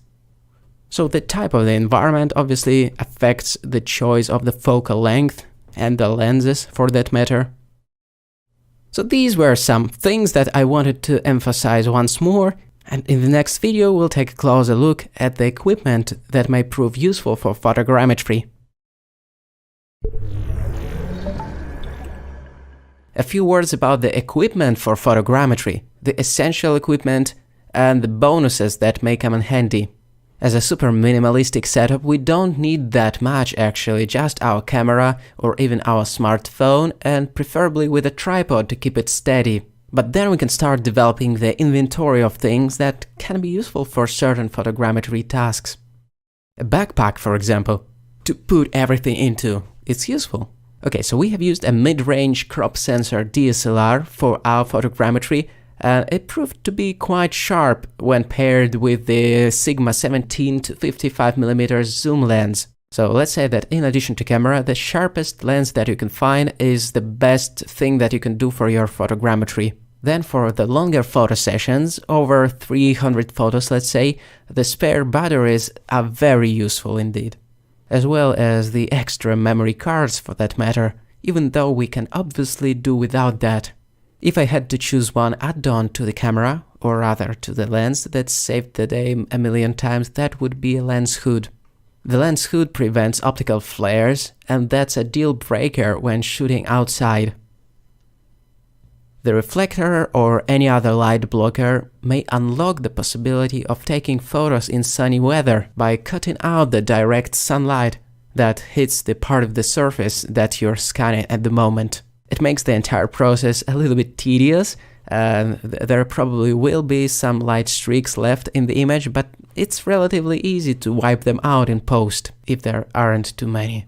So the type of the environment obviously affects the choice of the focal length and the lenses for that matter. So these were some things that I wanted to emphasize once more, and in the next video we'll take a closer look at the equipment that may prove useful for photogrammetry. A few words about the equipment for photogrammetry, the essential equipment and the bonuses that may come in handy. As a super minimalistic setup, we don't need that much actually, just our camera or even our smartphone, and preferably with a tripod to keep it steady. But then we can start developing the inventory of things that can be useful for certain photogrammetry tasks. A backpack, for example, to put everything into. It's useful. Okay, so we have used a mid-range crop sensor DSLR for our photogrammetry, and it proved to be quite sharp when paired with the Sigma 17 to 55mm zoom lens. So let's say that in addition to camera, the sharpest lens that you can find is the best thing that you can do for your photogrammetry. Then for the longer photo sessions, over 300 photos let's say, the spare batteries are very useful indeed. As well as the extra memory cards for that matter, even though we can obviously do without that. If I had to choose one add-on to the camera, or rather to the lens that saved the day a million times, that would be a lens hood. The lens hood prevents optical flares, and that's a deal breaker when shooting outside. The reflector or any other light blocker may unlock the possibility of taking photos in sunny weather by cutting out the direct sunlight that hits the part of the surface that you're scanning at the moment. It makes the entire process a little bit tedious, and there probably will be some light streaks left in the image, but it's relatively easy to wipe them out in post if there aren't too many.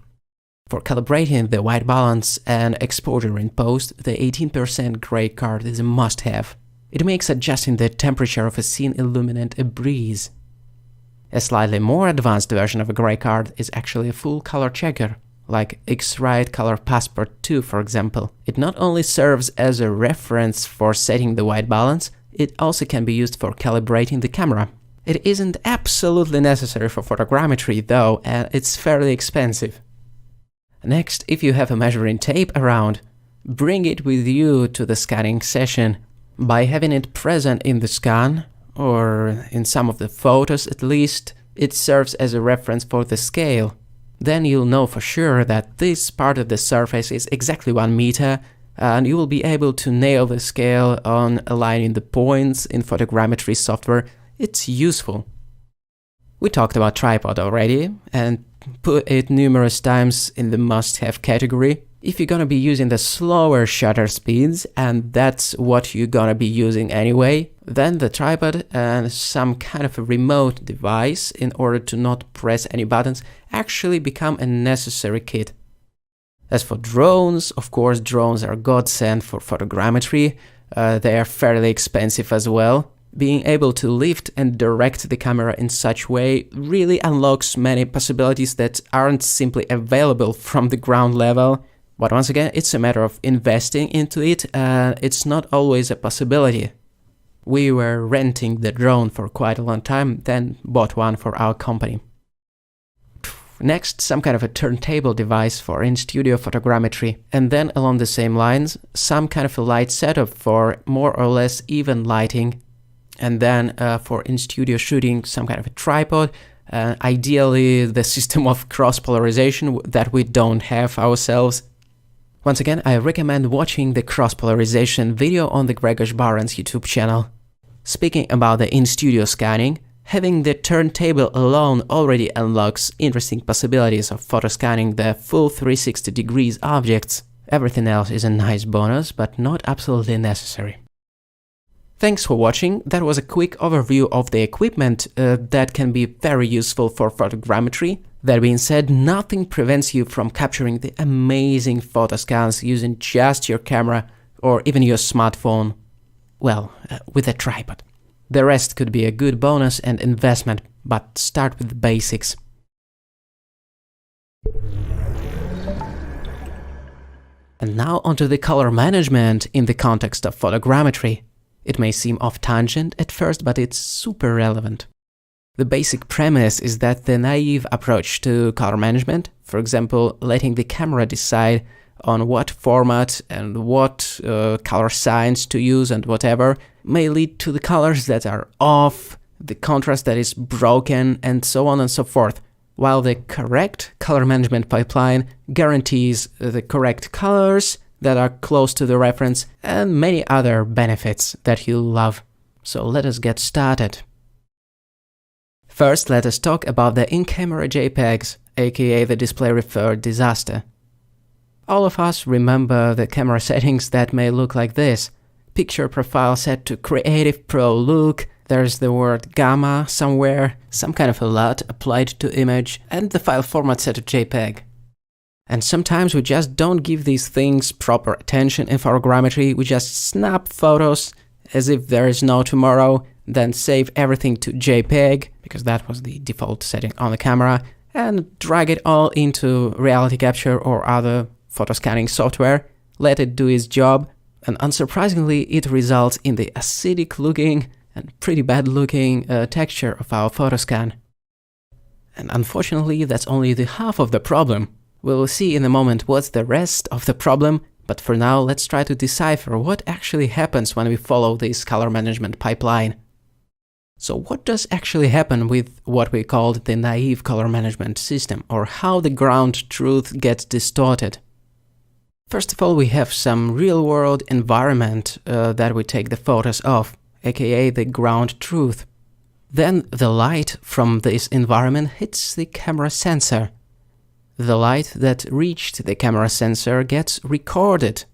For calibrating the white balance and exposure in post, the 18% gray card is a must-have. It makes adjusting the temperature of a scene illuminate a breeze. A slightly more advanced version of a gray card is actually a full color checker, like X-Rite Color Passport 2 for example. It not only serves as a reference for setting the white balance, it also can be used for calibrating the camera. It isn't absolutely necessary for photogrammetry though, and it's fairly expensive. Next, if you have a measuring tape around, bring it with you to the scanning session. By having it present in the scan, or in some of the photos at least, it serves as a reference for the scale. Then you'll know for sure that this part of the surface is exactly 1 meter, and you will be able to nail the scale on aligning the points in photogrammetry software. It's useful. We talked about tripod already, and put it numerous times in the must-have category. If you're gonna be using the slower shutter speeds, and that's what you're gonna be using anyway, then the tripod and some kind of a remote device in order to not press any buttons actually become a necessary kit. As for drones, of course drones are godsend for photogrammetry. They are fairly expensive as well. Being able to lift and direct the camera in such way really unlocks many possibilities that aren't simply available from the ground level. But once again, it's a matter of investing into it, and it's not always a possibility. We were renting the drone for quite a long time, then bought one for our company. Next, some kind of a turntable device for in-studio photogrammetry, and then along the same lines, some kind of a light setup for more or less even lighting, and then for in-studio shooting, some kind of a tripod, ideally the system of cross-polarization that we don't have ourselves. Once again, I recommend watching the cross-polarization video on the Grzegorz Baran's YouTube channel. Speaking about the in-studio scanning, having the turntable alone already unlocks interesting possibilities of photoscanning the full 360 degrees objects. Everything else is a nice bonus, but not absolutely necessary. Thanks for watching. That was a quick overview of the equipment that can be very useful for photogrammetry. That being said, nothing prevents you from capturing the amazing photoscans using just your camera or even your smartphone. Well, with a tripod. The rest could be a good bonus and investment, but start with the basics. And now onto the color management in the context of photogrammetry. It may seem off-tangent at first, but it's super relevant. The basic premise is that the naive approach to color management, for example, letting the camera decide on what format and what color signs to use and whatever, may lead to the colors that are off, the contrast that is broken, and so on and so forth, while the correct color management pipeline guarantees the correct colors that are close to the reference and many other benefits that you'll love. So let us get started. First, let us talk about the in-camera JPEGs, aka the display referred disaster. All of us remember the camera settings that may look like this. Picture profile set to Creative Pro look, there's the word gamma somewhere, some kind of a LUT applied to image, and the file format set to JPEG. And sometimes we just don't give these things proper attention in photogrammetry. We just snap photos as if there is no tomorrow, then save everything to JPEG, because that was the default setting on the camera, and drag it all into Reality Capture or other photo scanning software, let it do its job, and unsurprisingly it results in the acidic looking and pretty bad looking texture of our photoscan. And unfortunately that's only the half of the problem. We'll see in a moment what's the rest of the problem, but for now let's try to decipher what actually happens when we follow this color management pipeline. So what does actually happen with what we called the naive color management system, or how the ground truth gets distorted? First of all, we have some real-world environment that we take the photos of, aka the ground truth. Then the light from this environment hits the camera sensor. The light that reached the camera sensor gets recorded.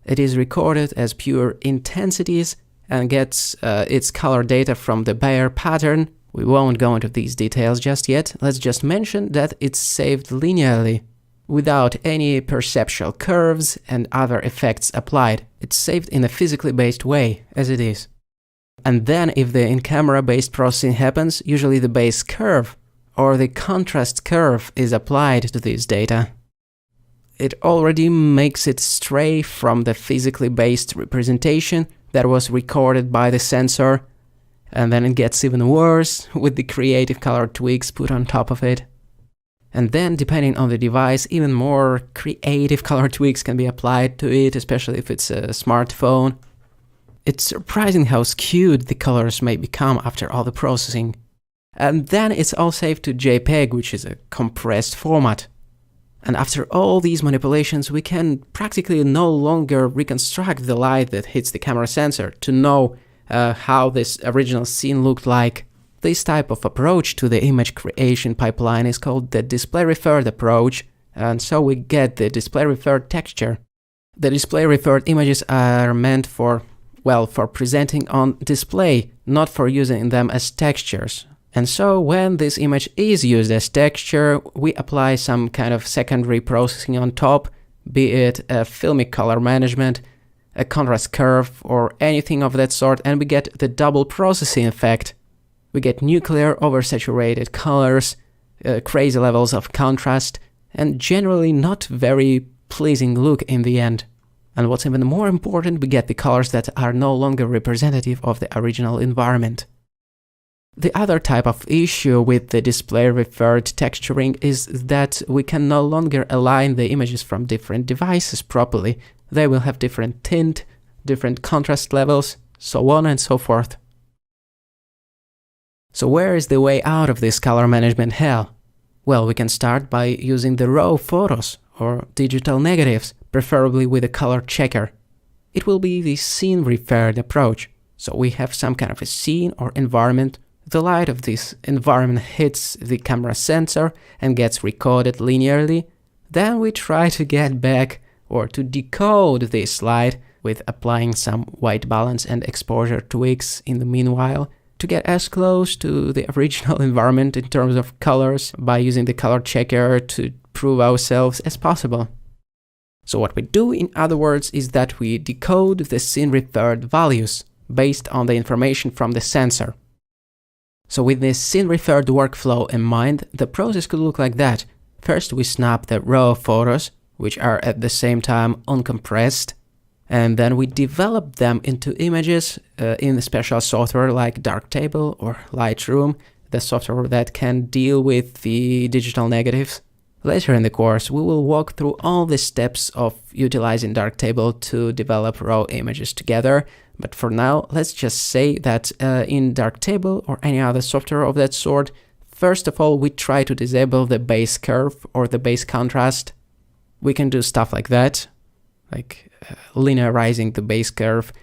It is recorded as pure intensities and gets its color data from the Bayer pattern. We won't go into these details just yet. Let's just mention that it's saved linearly, without any perceptual curves and other effects applied. It's saved in a physically based way, as it is. And then if the in-camera based processing happens, usually the base curve or the contrast curve is applied to this data. It already makes it stray from the physically based representation that was recorded by the sensor, and then it gets even worse with the creative color tweaks put on top of it. And then, depending on the device, even more creative color tweaks can be applied to it, especially if it's a smartphone. It's surprising how skewed the colors may become after all the processing. And then it's all saved to JPEG, which is a compressed format. And after all these manipulations, we can practically no longer reconstruct the light that hits the camera sensor to know how this original scene looked like. This type of approach to the image creation pipeline is called the display-referred approach, and so we get the display-referred texture. The display-referred images are meant for presenting on display, not for using them as textures. And so when this image is used as texture, we apply some kind of secondary processing on top, be it a filmic color management, a contrast curve, or anything of that sort, and we get the double processing effect. We get nuclear oversaturated colors, crazy levels of contrast, and generally not very pleasing look in the end. And what's even more important, we get the colors that are no longer representative of the original environment. The other type of issue with the display-referred texturing is that we can no longer align the images from different devices properly. They will have different tint, different contrast levels, so on and so forth. So where is the way out of this color management hell? Well, we can start by using the raw photos or digital negatives, preferably with a color checker. It will be the scene-referred approach. So we have some kind of a scene or environment. The light of this environment hits the camera sensor and gets recorded linearly. Then we try to get back or to decode this light with applying some white balance and exposure tweaks in the meanwhile to get as close to the original environment in terms of colors by using the color checker to prove ourselves as possible. So what we do, in other words, is that we decode the scene-referred values based on the information from the sensor. So with this scene-referred workflow in mind, the process could look like that. First we snap the raw photos, which are at the same time uncompressed, and then we develop them into images in a special software like Darktable or Lightroom, the software that can deal with the digital negatives. Later in the course, we will walk through all the steps of utilizing Darktable to develop raw images together. But for now, let's just say that in Darktable or any other software of that sort, first of all, we try to disable the base curve or the base contrast. We can do stuff like that, like linearizing the base curve,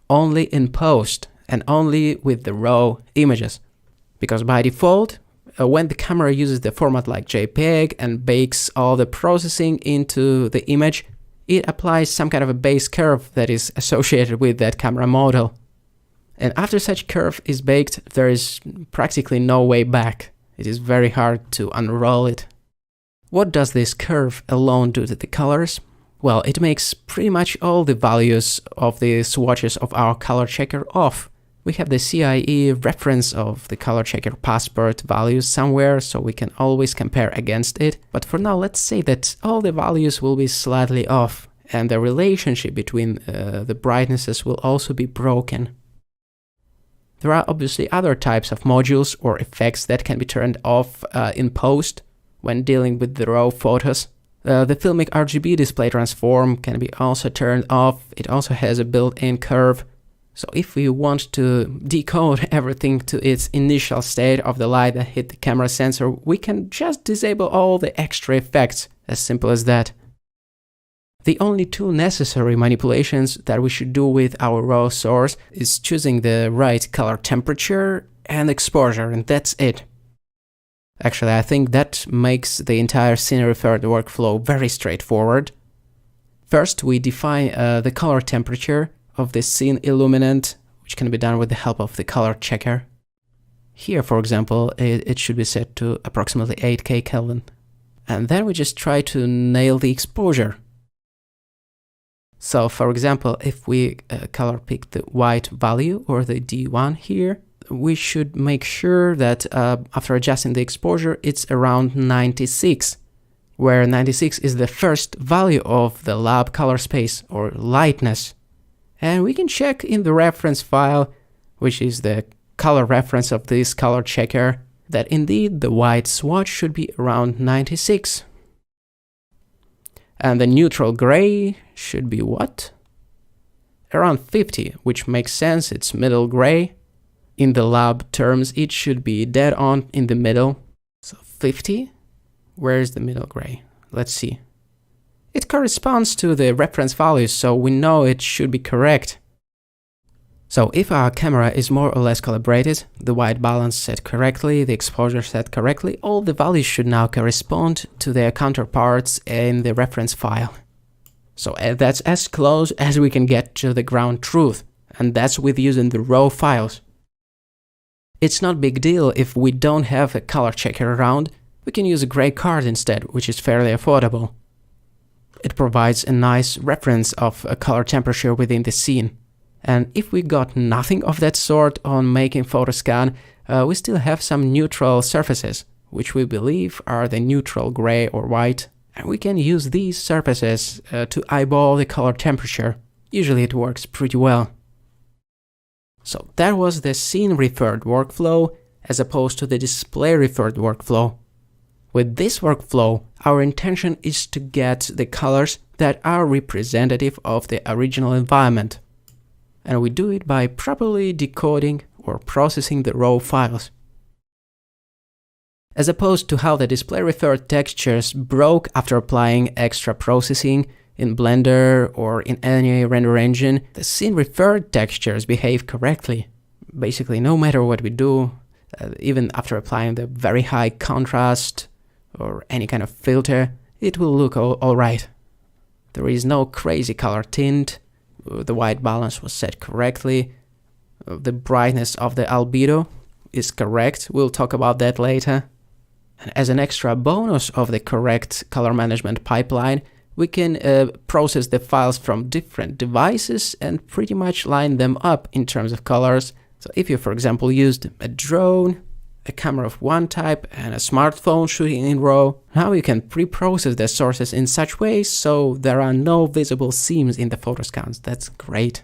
only in post and only with the raw images. Because by default, when the camera uses the format like JPEG and bakes all the processing into the image, it applies some kind of a base curve that is associated with that camera model. And after such curve is baked, there is practically no way back. It is very hard to unroll it. What does this curve alone do to the colors? Well, it makes pretty much all the values of the swatches of our color checker off. We have the CIE reference of the color checker passport values somewhere, so we can always compare against it. But for now, let's say that all the values will be slightly off, and the relationship between the brightnesses will also be broken. There are obviously other types of modules or effects that can be turned off in post when dealing with the raw photos. The Filmic RGB display transform can be also turned off. It also has a built-in curve. So if we want to decode everything to its initial state of the light that hit the camera sensor, we can just disable all the extra effects, as simple as that. The only two necessary manipulations that we should do with our raw source is choosing the right color temperature and exposure, and that's it. Actually, I think that makes the entire scene referred workflow very straightforward. First, we define the color temperature of the scene illuminant, which can be done with the help of the color checker. Here, for example, it should be set to approximately 8K Kelvin. And then we just try to nail the exposure. So, for example, if we color pick the white value or the D1 here, we should make sure that after adjusting the exposure, it's around 96, where 96 is the first value of the lab color space or lightness. And we can check in the reference file, which is the color reference of this color checker, that indeed the white swatch should be around 96. And the neutral gray should be what? Around 50, which makes sense, it's middle gray. In the lab terms, it should be dead on in the middle. So 50, where's the middle gray? Let's see. It corresponds to the reference values, so we know it should be correct. So if our camera is more or less calibrated, the white balance set correctly, the exposure set correctly, all the values should now correspond to their counterparts in the reference file. So that's as close as we can get to the ground truth, and that's with using the raw files. It's not a big deal if we don't have a color checker around, we can use a gray card instead, which is fairly affordable. It provides a nice reference of a color temperature within the scene. And if we got nothing of that sort on making Photoscan, we still have some neutral surfaces, which we believe are the neutral gray or white. And we can use these surfaces to eyeball the color temperature. Usually it works pretty well. So that was the scene-referred workflow as opposed to the display-referred workflow. With this workflow, our intention is to get the colors that are representative of the original environment. And we do it by properly decoding or processing the raw files. As opposed to how the display-referred textures broke after applying extra processing in Blender or in any render engine, the scene-referred textures behave correctly. Basically, no matter what we do, even after applying the very high contrast or any kind of filter, it will look all right. There is no crazy color tint, the white balance was set correctly, the brightness of the albedo is correct, we'll talk about that later. And as an extra bonus of the correct color management pipeline, we can process the files from different devices and pretty much line them up in terms of colors. So if you, for example, used a drone, a camera of one type, and a smartphone shooting in RAW, now you can pre-process the sources in such ways so there are no visible seams in the photoscans. That's great.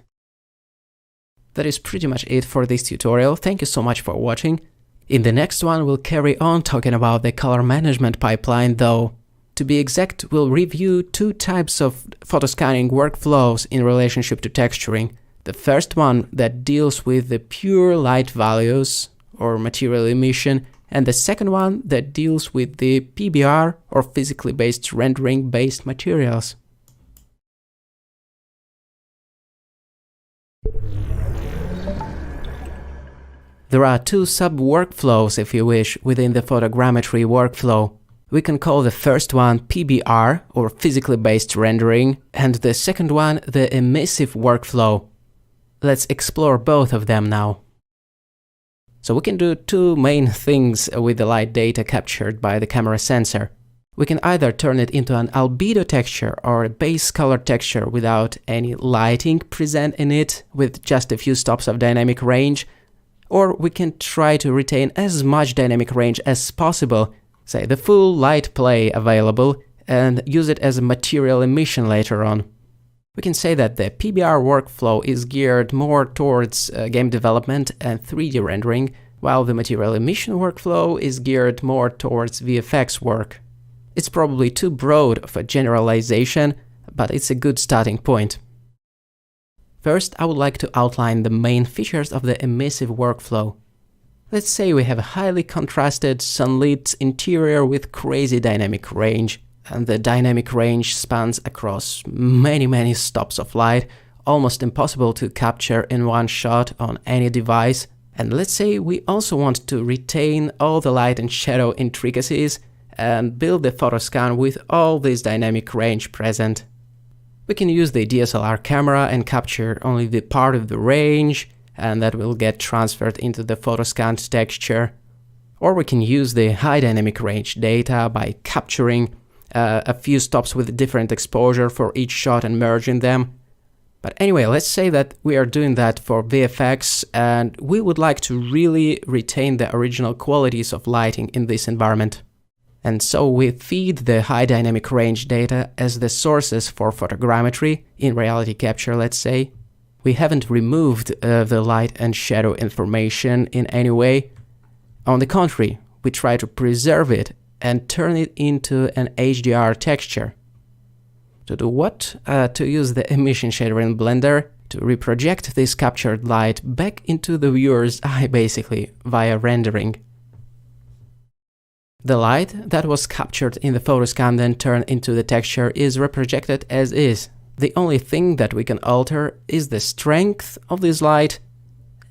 That is pretty much it for this tutorial. Thank you so much for watching. In the next one, we'll carry on talking about the color management pipeline, though. To be exact, we'll review two types of photoscanning workflows in relationship to texturing. The first one that deals with the pure light values or material emission, and the second one that deals with the PBR or physically based rendering based materials. There are two sub-workflows, if you wish, within the photogrammetry workflow. We can call the first one PBR, or physically based rendering, and the second one the emissive workflow. Let's explore both of them now. So we can do two main things with the light data captured by the camera sensor. We can either turn it into an albedo texture or a base color texture without any lighting present in it, with just a few stops of dynamic range, or we can try to retain as much dynamic range as possible, say the full light play available, and use it as a material emission later on. We can say that the PBR workflow is geared more towards game development and 3D rendering, while the material emission workflow is geared more towards VFX work. It's probably too broad of a generalization, but it's a good starting point. First, I would like to outline the main features of the emissive workflow. Let's say we have a highly contrasted sunlit interior with crazy dynamic range, and the dynamic range spans across many stops of light, almost impossible to capture in one shot on any device. And let's say we also want to retain all the light and shadow intricacies and build the photoscan with all this dynamic range present. We can use the DSLR camera and capture only the part of the range, and that will get transferred into the photoscanned texture. Or we can use the high dynamic range data by capturing a few stops with different exposure for each shot and merging them. But anyway, let's say that we are doing that for VFX and we would like to really retain the original qualities of lighting in this environment. And so we feed the high dynamic range data as the sources for photogrammetry in reality capture, let's say. We haven't removed the light and shadow information in any way. On the contrary, we try to preserve it and turn it into an HDR texture. To do what? To use the emission shader in Blender to reproject this captured light back into the viewer's eye, basically, via rendering. The light that was captured in the photoscan then turned into the texture is reprojected as is. The only thing that we can alter is the strength of this light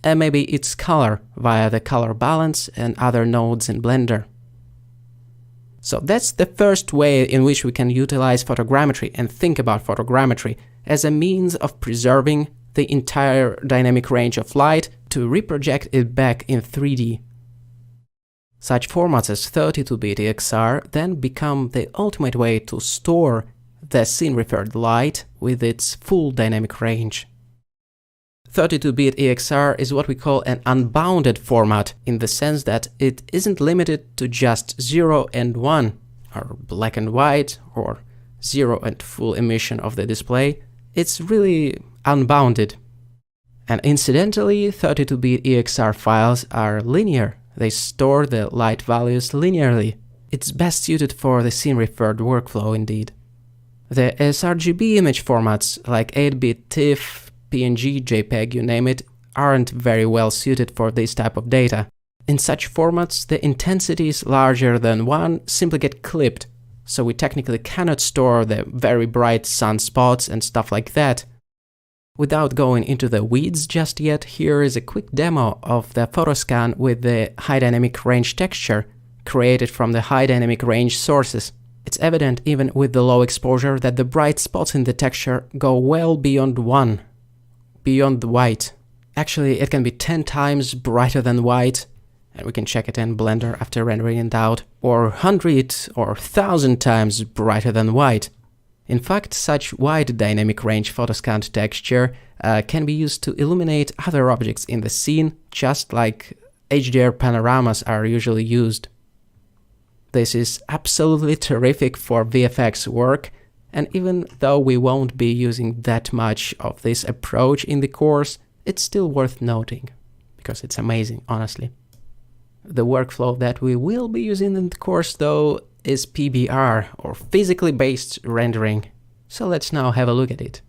and maybe its color via the color balance and other nodes in Blender. So that's the first way in which we can utilize photogrammetry and think about photogrammetry as a means of preserving the entire dynamic range of light to reproject it back in 3D. Such formats as 32-bit EXR then become the ultimate way to store the scene-referred light with its full dynamic range. 32-bit EXR is what we call an unbounded format in the sense that it isn't limited to just 0 and 1, or black and white, or 0 and full emission of the display. It's really unbounded. And incidentally, 32-bit EXR files are linear. They store the light values linearly. It's best suited for the scene-referred workflow indeed. The sRGB image formats like 8-bit TIFF, PNG, JPEG, you name it, aren't very well suited for this type of data. In such formats, the intensities larger than 1 simply get clipped, so we technically cannot store the very bright sunspots and stuff like that. Without going into the weeds just yet, here is a quick demo of the photoscan with the high dynamic range texture created from the high dynamic range sources. It's evident even with the low exposure that the bright spots in the texture go well beyond 1. Beyond the white. Actually, it can be 10 times brighter than white, and we can check it in Blender after rendering it out, or 100 or 1000 times brighter than white. In fact, such wide dynamic range photoscanned texture can be used to illuminate other objects in the scene, just like HDR panoramas are usually used. This is absolutely terrific for VFX work, and even though we won't be using that much of this approach in the course, it's still worth noting, because it's amazing, honestly. The workflow that we will be using in the course, though, is PBR, or physically based rendering. So let's now have a look at it.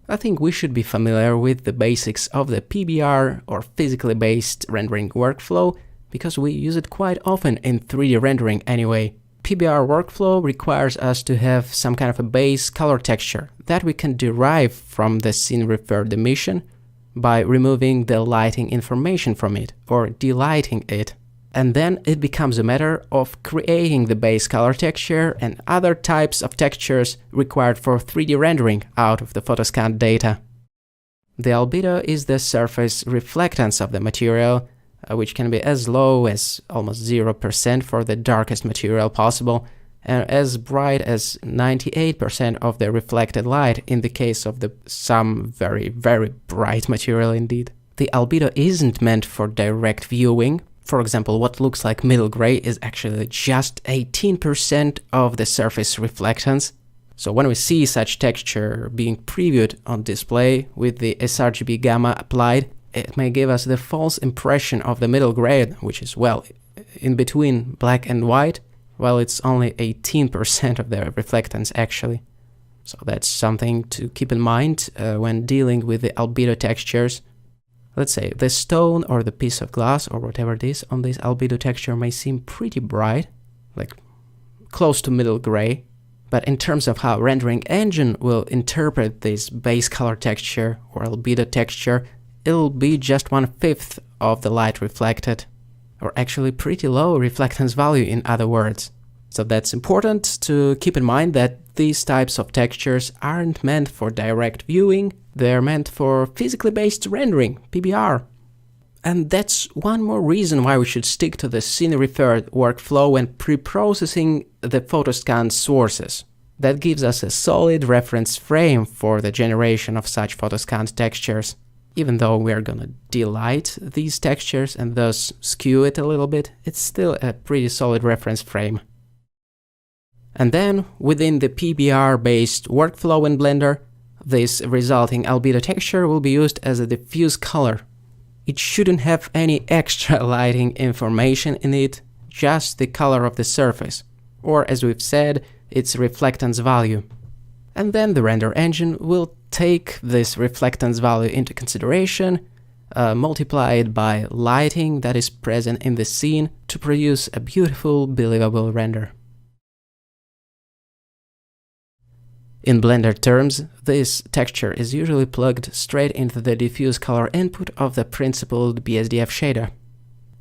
I think we should be familiar with the basics of the PBR, or physically based rendering workflow, because we use it quite often in 3D rendering anyway. PBR workflow requires us to have some kind of a base color texture that we can derive from the scene-referred emission by removing the lighting information from it, or delighting it. And then it becomes a matter of creating the base color texture and other types of textures required for 3D rendering out of the photoscan data. The albedo is the surface reflectance of the material, which can be as low as almost 0% for the darkest material possible, and as bright as 98% of the reflected light in the case of some very bright material indeed. The albedo isn't meant for direct viewing. For example, what looks like middle gray is actually just 18% of the surface reflectance. So when we see such texture being previewed on display with the sRGB gamma applied, it may give us the false impression of the middle gray, which is, well, in between black and white, while it's only 18% of the reflectance actually. So that's something to keep in mind when dealing with the albedo textures. Let's say the stone or the piece of glass or whatever it is on this albedo texture may seem pretty bright, like close to middle gray. But in terms of how rendering engine will interpret this base color texture or albedo texture, it'll be just 1/5 of the light reflected, or actually pretty low reflectance value in other words. So that's important to keep in mind that these types of textures aren't meant for direct viewing, they're meant for physically based rendering, PBR. And that's one more reason why we should stick to the scene-referred workflow when pre-processing the photoscan sources. That gives us a solid reference frame for the generation of such photoscanned textures. Even though we're gonna delight these textures and thus skew it a little bit, it's still a pretty solid reference frame. And then, within the PBR-based workflow in Blender, this resulting albedo texture will be used as a diffuse color. It shouldn't have any extra lighting information in it, just the color of the surface, or as we've said, its reflectance value. And then the render engine will take this reflectance value into consideration, multiply it by lighting that is present in the scene to produce a beautiful, believable render. In Blender terms, this texture is usually plugged straight into the diffuse color input of the principled BSDF shader.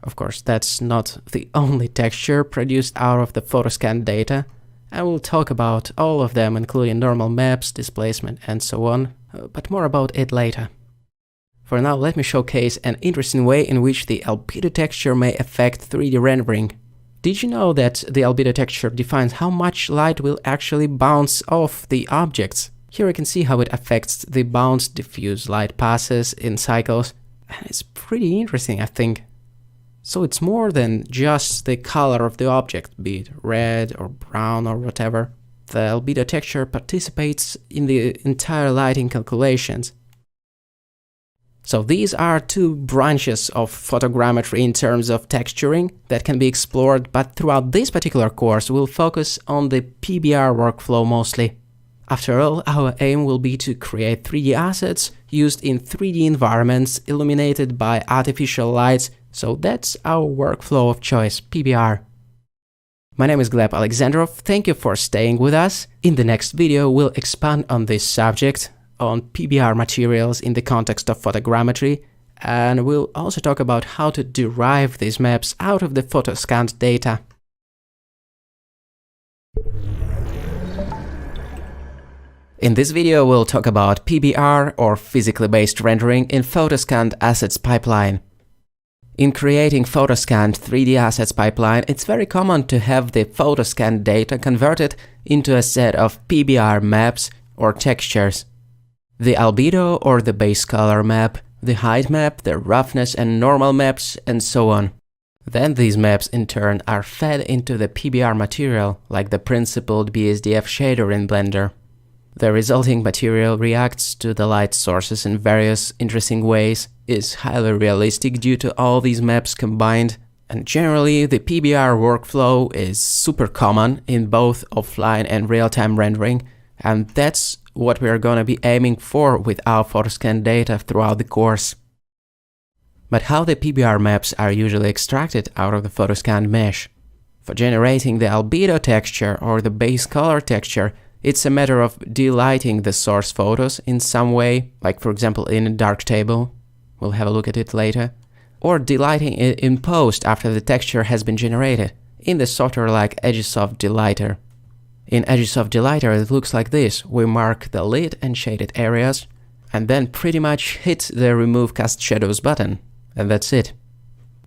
Of course, that's not the only texture produced out of the photoscan data. I will talk about all of them, including normal maps, displacement, and so on, but more about it later. For now, let me showcase an interesting way in which the albedo texture may affect 3D rendering. Did you know that the albedo texture defines how much light will actually bounce off the objects? Here you can see how it affects the bounce diffuse light passes in cycles, and it's pretty interesting, I think. So it's more than just the color of the object, be it red or brown or whatever. The albedo texture participates in the entire lighting calculations. So these are two branches of photogrammetry in terms of texturing that can be explored, but throughout this particular course we'll focus on the PBR workflow mostly. After all, our aim will be to create 3D assets used in 3D environments illuminated by artificial lights, so that's our workflow of choice, PBR. My name is Gleb Alexandrov, thank you for staying with us. In the next video we'll expand on this subject, on PBR materials in the context of photogrammetry, and we'll also talk about how to derive these maps out of the photoscanned data. In this video we'll talk about PBR, or physically based rendering, in photoscanned assets pipeline. In creating photoscanned 3D assets pipeline, it's very common to have the photoscanned data converted into a set of PBR maps or textures. The albedo or the base color map, the height map, the roughness and normal maps, and so on. Then these maps in turn are fed into the PBR material, like the principled BSDF shader in Blender. The resulting material reacts to the light sources in various interesting ways, is highly realistic due to all these maps combined, and generally the PBR workflow is super common in both offline and real-time rendering, and that's what we are gonna be aiming for with our photoscan data throughout the course. But how the PBR maps are usually extracted out of the photoscanned mesh? For generating the albedo texture or the base color texture, it's a matter of delighting the source photos in some way, like for example in a Darktable, we'll have a look at it later, or delighting it in post after the texture has been generated, in the software like Agisoft Delighter. In Agisoft Delighter it looks like this: we mark the lit and shaded areas, and then pretty much hit the Remove Cast Shadows button, and that's it.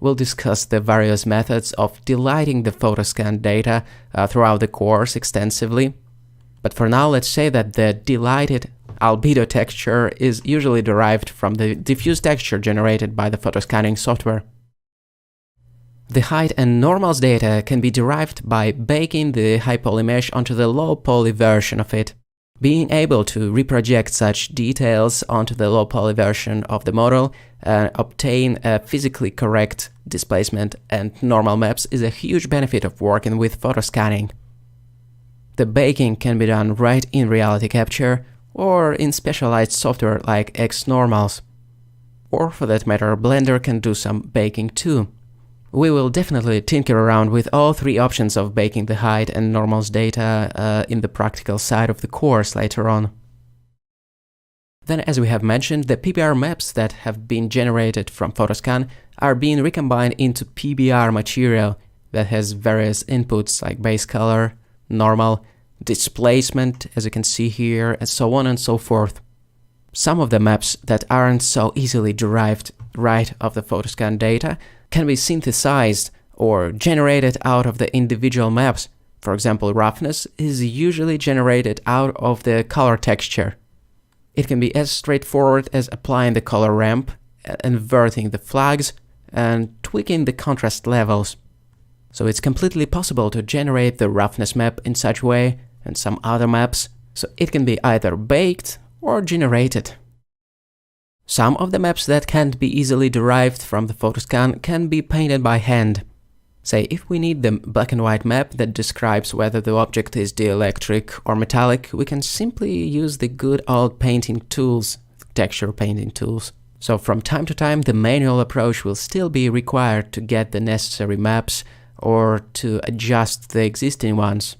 We'll discuss the various methods of delighting the photoscan data throughout the course extensively, but for now let's say that the delighted albedo texture is usually derived from the diffuse texture generated by the photoscanning software. The height and normals data can be derived by baking the high poly mesh onto the low poly version of it. Being able to reproject such details onto the low poly version of the model and obtain a physically correct displacement and normal maps is a huge benefit of working with photoscanning. The baking can be done right in Reality Capture or in specialized software like XNormals. Or for that matter, Blender can do some baking too. We will definitely tinker around with all three options of baking the height and normals data in the practical side of the course later on. Then, as we have mentioned, the PBR maps that have been generated from Photoscan are being recombined into PBR material that has various inputs like base color, normal, displacement, as you can see here, and so on and so forth. Some of the maps that aren't so easily derived right off the Photoscan data can be synthesized or generated out of the individual maps. For example, roughness is usually generated out of the color texture. It can be as straightforward as applying the color ramp, inverting the flags, and tweaking the contrast levels. So it's completely possible to generate the roughness map in such a way and some other maps, so it can be either baked or generated. Some of the maps that can't be easily derived from the Photoscan can be painted by hand. Say, if we need the black and white map that describes whether the object is dielectric or metallic, we can simply use the good old painting tools, texture painting tools. So from time to time, the manual approach will still be required to get the necessary maps or to adjust the existing ones.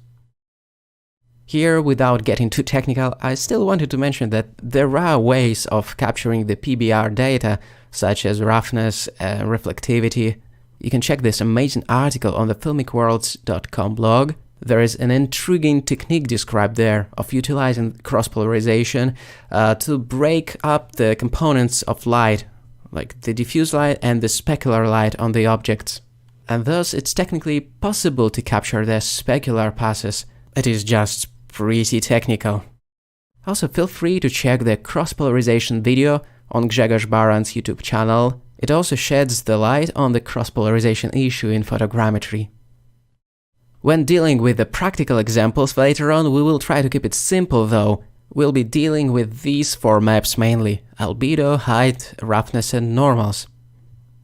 Here, without getting too technical, I still wanted to mention that there are ways of capturing the PBR data, such as roughness, reflectivity. You can check this amazing article on the filmicworlds.com blog. There is an intriguing technique described there of utilizing cross-polarization to break up the components of light, like the diffuse light and the specular light on the objects. And thus it's technically possible to capture the specular passes. It is just pretty technical. Also, feel free to check the cross-polarization video on Grzegorz Baran's YouTube channel. It also sheds the light on the cross-polarization issue in photogrammetry. When dealing with the practical examples later on, we will try to keep it simple though. We'll be dealing with these four maps mainly: albedo, height, roughness and normals.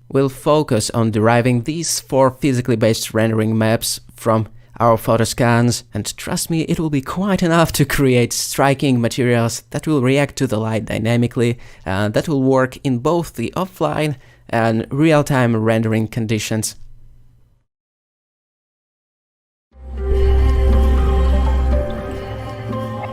We'll focus on deriving these four physically based rendering maps from our Photoscans, and trust me, it will be quite enough to create striking materials that will react to the light dynamically, and that will work in both the offline and real-time rendering conditions.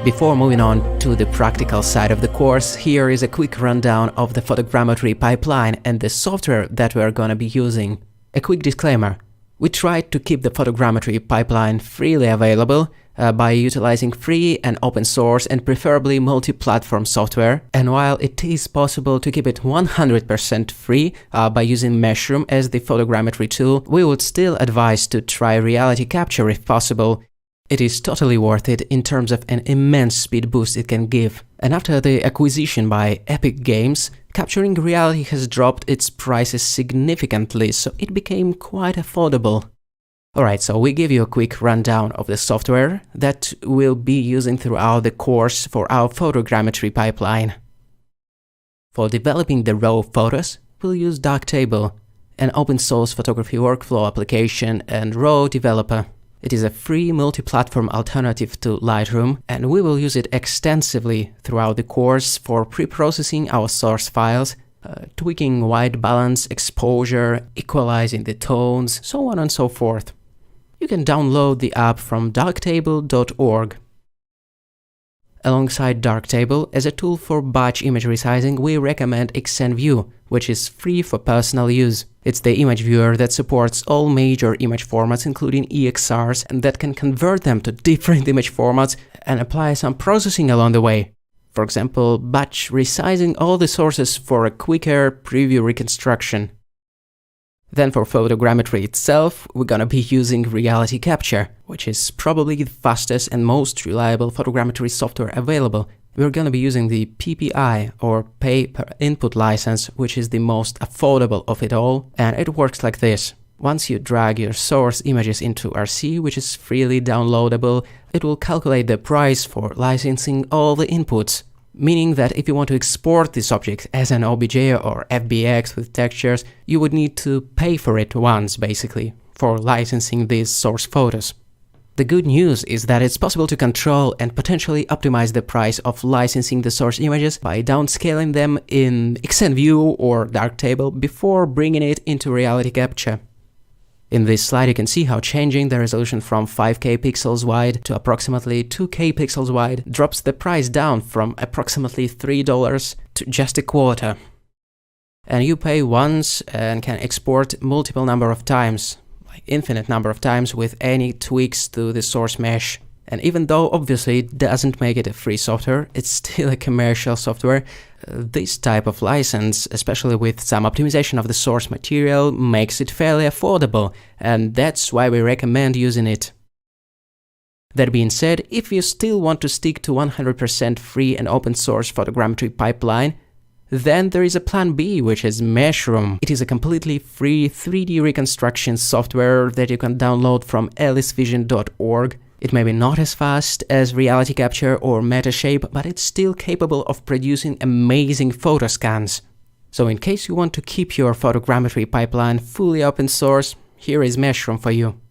Before moving on to the practical side of the course, here is a quick rundown of the photogrammetry pipeline and the software that we are going to be using. A quick disclaimer: we tried to keep the photogrammetry pipeline freely available by utilizing free and open source and preferably multi-platform software, and while it is possible to keep it 100% free by using Meshroom as the photogrammetry tool, we would still advise to try Reality Capture if possible. It is totally worth it in terms of an immense speed boost it can give. And after the acquisition by Epic Games, capturing reality has dropped its prices significantly, so it became quite affordable. Alright, so we give you a quick rundown of the software that we'll be using throughout the course for our photogrammetry pipeline. For developing the raw photos, we'll use Darktable, an open source photography workflow application and raw developer. It is a free multi-platform alternative to Lightroom, and we will use it extensively throughout the course for pre-processing our source files, tweaking white balance, exposure, equalizing the tones, so on and so forth. You can download the app from darktable.org. Alongside Darktable, as a tool for batch image resizing, we recommend XNView, which is free for personal use. It's the image viewer that supports all major image formats, including EXRs, and that can convert them to different image formats and apply some processing along the way. For example, batch resizing all the sources for a quicker preview reconstruction. Then for photogrammetry itself, we're gonna be using Reality Capture, which is probably the fastest and most reliable photogrammetry software available. We're gonna be using the PPI, or Pay Per Input license, which is the most affordable of it all, and it works like this. Once you drag your source images into RC, which is freely downloadable, it will calculate the price for licensing all the inputs. Meaning that if you want to export this object as an OBJ or FBX with textures, you would need to pay for it once, basically, for licensing these source photos. The good news is that it's possible to control and potentially optimize the price of licensing the source images by downscaling them in XNView or Darktable before bringing it into Reality Capture. In this slide you can see how changing the resolution from 5K pixels wide to approximately 2K pixels wide drops the price down from approximately $3 to just a quarter. And you pay once and can export multiple number of times, like infinite number of times with any tweaks to the source mesh. And even though obviously it doesn't make it a free software, it's still a commercial software. This type of license, especially with some optimization of the source material, makes it fairly affordable, and that's why we recommend using it. That being said, if you still want to stick to 100% free and open source photogrammetry pipeline, then there is a plan B, which is Meshroom. It is a completely free 3D reconstruction software that you can download from alicevision.org. It may be not as fast as Reality Capture or Metashape, but it's still capable of producing amazing photo scans. So in case you want to keep your photogrammetry pipeline fully open source, here is Meshroom for you.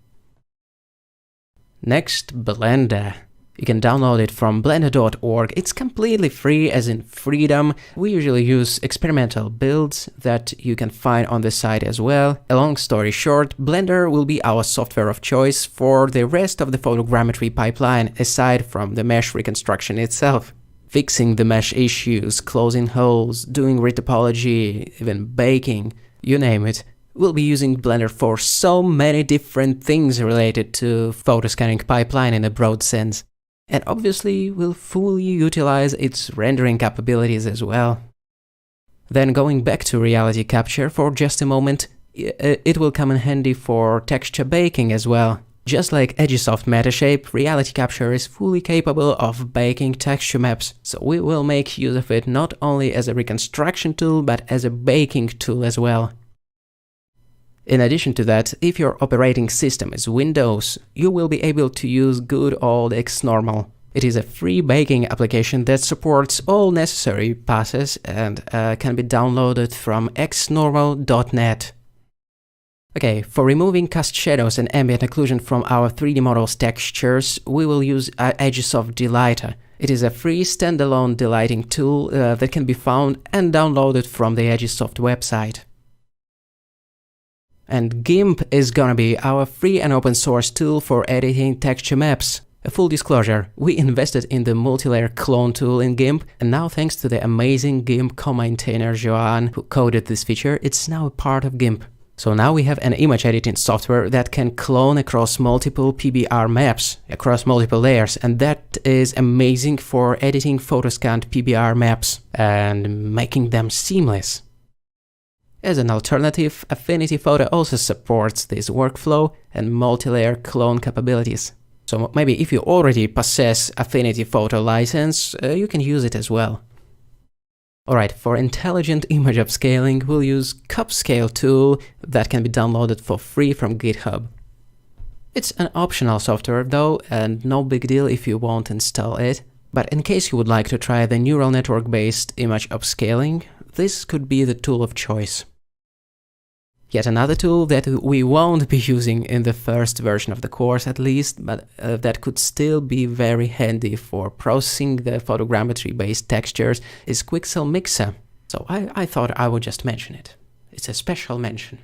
Next, Blender. You can download it from blender.org. It's completely free, as in freedom. We usually use experimental builds that you can find on the site as well. A long story short, Blender will be our software of choice for the rest of the photogrammetry pipeline, aside from the mesh reconstruction itself. Fixing the mesh issues, closing holes, doing retopology, even baking, you name it. We'll be using Blender for so many different things related to photo scanning pipeline in a broad sense. And obviously we'll fully utilize its rendering capabilities as well. Then going back to Reality Capture for just a moment, it will come in handy for texture baking as well. Just like Agisoft Metashape, Reality Capture is fully capable of baking texture maps, so we will make use of it not only as a reconstruction tool, but as a baking tool as well. In addition to that, if your operating system is Windows, you will be able to use good old Xnormal. It is a free baking application that supports all necessary passes and can be downloaded from xnormal.net. Okay, for removing cast shadows and ambient occlusion from our 3D models textures, we will use Agisoft Delighter. It is a free standalone delighting tool that can be found and downloaded from the Agisoft website. And GIMP is gonna be our free and open source tool for editing texture maps. A full disclosure, we invested in the multi-layer clone tool in GIMP, and now thanks to the amazing GIMP co-maintainer Joan, who coded this feature, it's now a part of GIMP. So now we have an image editing software that can clone across multiple PBR maps, across multiple layers, and that is amazing for editing photoscanned PBR maps and making them seamless. As an alternative, Affinity Photo also supports this workflow and multi-layer clone capabilities. So maybe if you already possess Affinity Photo license, you can use it as well. Alright, for intelligent image upscaling, we'll use Cupscale tool that can be downloaded for free from GitHub. It's an optional software though, and no big deal if you won't install it. But in case you would like to try the neural network-based image upscaling, this could be the tool of choice. Yet another tool that we won't be using in the first version of the course at least, but that could still be very handy for processing the photogrammetry-based textures is Quixel Mixer. So I thought I would just mention it. It's a special mention.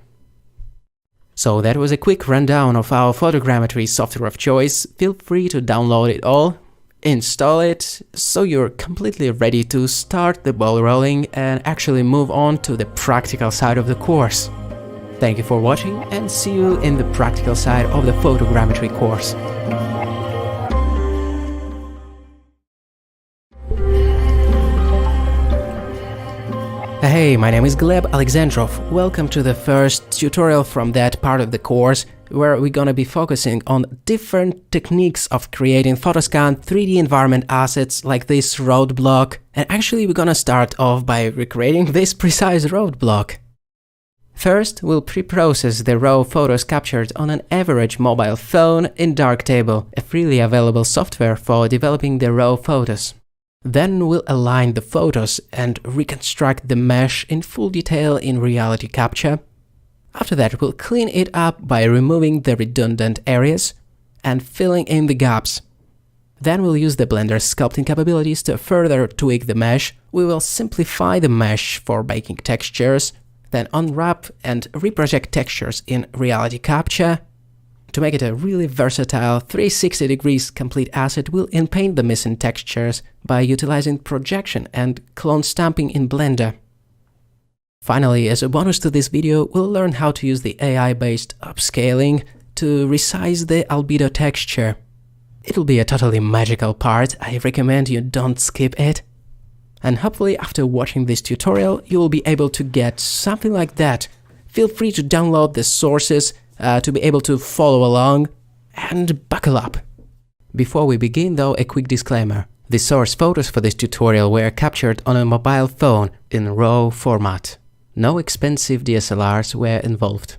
So that was a quick rundown of our photogrammetry software of choice. Feel free to download it all, install it, so you're completely ready to start the ball rolling and actually move on to the practical side of the course. Thank you for watching and see you in the practical side of the photogrammetry course. Hey, my name is Gleb Alexandrov. Welcome to the first tutorial from that part of the course, where we're gonna be focusing on different techniques of creating photoscan 3D environment assets like this roadblock. And actually we're gonna start off by recreating this precise roadblock. First, we'll pre-process the raw photos captured on an average mobile phone in Darktable, a freely available software for developing the raw photos. Then we'll align the photos and reconstruct the mesh in full detail in Reality Capture. After that, we'll clean it up by removing the redundant areas. and filling in the gaps. Then we'll use the Blender's sculpting capabilities to further tweak the mesh. We will simplify the mesh for baking textures, then unwrap and reproject textures in Reality Capture. To make it a really versatile 360 degrees complete asset, we'll inpaint the missing textures by utilizing projection and clone stamping in Blender. Finally, as a bonus to this video, we'll learn how to use the AI-based upscaling to resize the albedo texture. It'll be a totally magical part. I recommend you don't skip it. And hopefully after watching this tutorial, you will be able to get something like that. Feel free to download the sources to be able to follow along and buckle up. Before we begin though, a quick disclaimer. The source photos for this tutorial were captured on a mobile phone in RAW format. No expensive DSLRs were involved.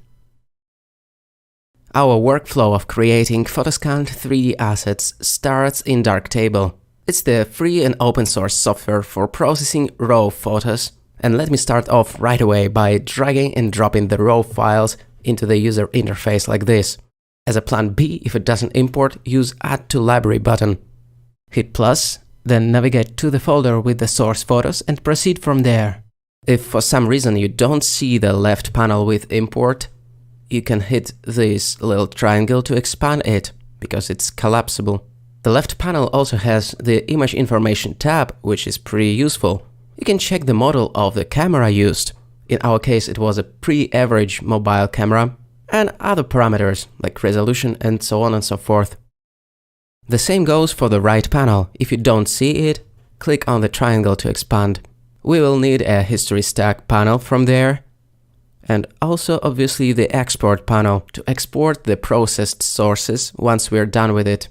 Our workflow of creating Photoscan 3D assets starts in Darktable. It's the free and open source software for processing RAW photos. And let me start off right away by dragging and dropping the RAW files into the user interface like this. As a plan B, if it doesn't import, use Add to Library button. Hit plus, then navigate to the folder with the source photos and proceed from there. If for some reason you don't see the left panel with import, you can hit this little triangle to expand it, because it's collapsible. The left panel also has the Image Information tab, which is pretty useful. You can check the model of the camera used. In our case, it was a pre-average mobile camera, and other parameters like resolution and so on and so forth. The same goes for the right panel. If you don't see it, click on the triangle to expand. We will need a history stack panel from there, and also obviously the export panel to export the processed sources once we're done with it.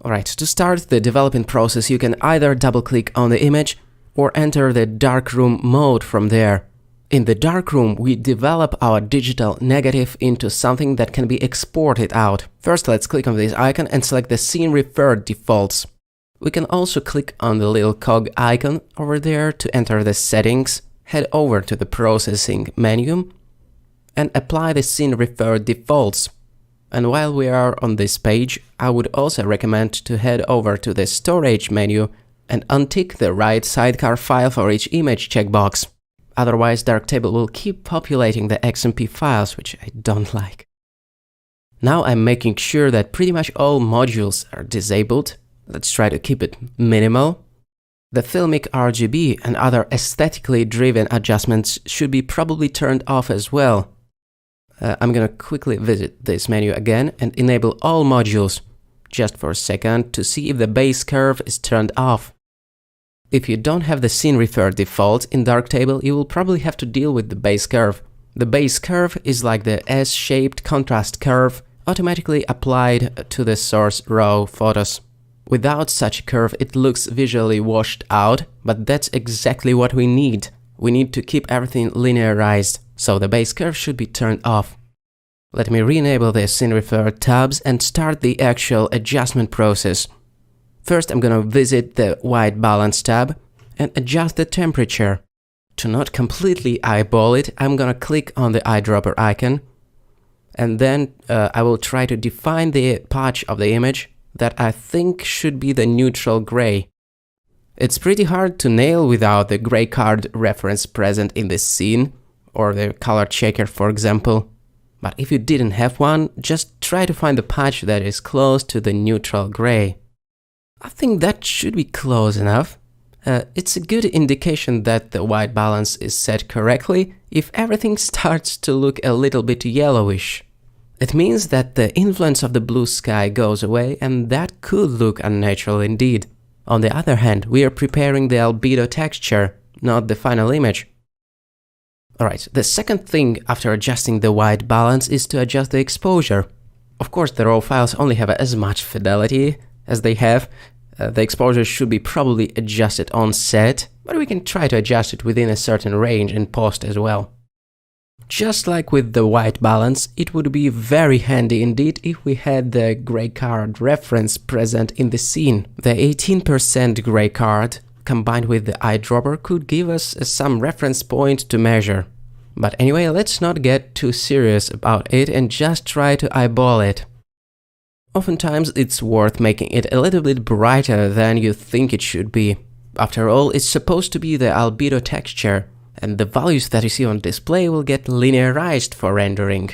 Alright, to start the developing process, you can either double-click on the image or enter the darkroom mode from there. In the darkroom, we develop our digital negative into something that can be exported out. First, let's click on this icon and select the scene referred defaults. We can also click on the little cog icon over there to enter the settings, head over to the processing menu, and apply the scene referred defaults. And while we are on this page, I would also recommend to head over to the storage menu and untick the write sidecar file for each image checkbox. Otherwise, Darktable will keep populating the XMP files, which I don't like. Now I'm making sure that pretty much all modules are disabled. Let's try to keep it minimal. The Filmic RGB and other aesthetically driven adjustments should be probably turned off as well. I'm gonna quickly visit this menu again and enable all modules, just for a second, to see if the base curve is turned off. If you don't have the scene referred default in Darktable, you will probably have to deal with the base curve. The base curve is like the S-shaped contrast curve automatically applied to the source RAW photos. Without such a curve, it looks visually washed out, but that's exactly what we need. We need to keep everything linearized, so the base curve should be turned off. Let me re-enable the scene referred tabs and start the actual adjustment process. First, I'm gonna visit the white balance tab and adjust the temperature. To not completely eyeball it, I'm gonna click on the eyedropper icon, and then I will try to define the patch of the image that I think should be the neutral gray. It's pretty hard to nail without the gray card reference present in this scene, or the color checker, for example. But if you didn't have one, just try to find the patch that is close to the neutral gray. I think that should be close enough. It's a good indication that the white balance is set correctly if everything starts to look a little bit yellowish. It means that the influence of the blue sky goes away, and that could look unnatural indeed. On the other hand, we are preparing the albedo texture, not the final image. Alright, the second thing after adjusting the white balance is to adjust the exposure. Of course, the RAW files only have as much fidelity as they have. The exposure should be probably adjusted on set, but we can try to adjust it within a certain range in post as well. Just like with the white balance, it would be very handy indeed if we had the gray card reference present in the scene. The 18% gray card combined with the eyedropper could give us some reference point to measure. But anyway, let's not get too serious about it and just try to eyeball it. Oftentimes it's worth making it a little bit brighter than you think it should be. After all, it's supposed to be the albedo texture, and the values that you see on display will get linearized for rendering.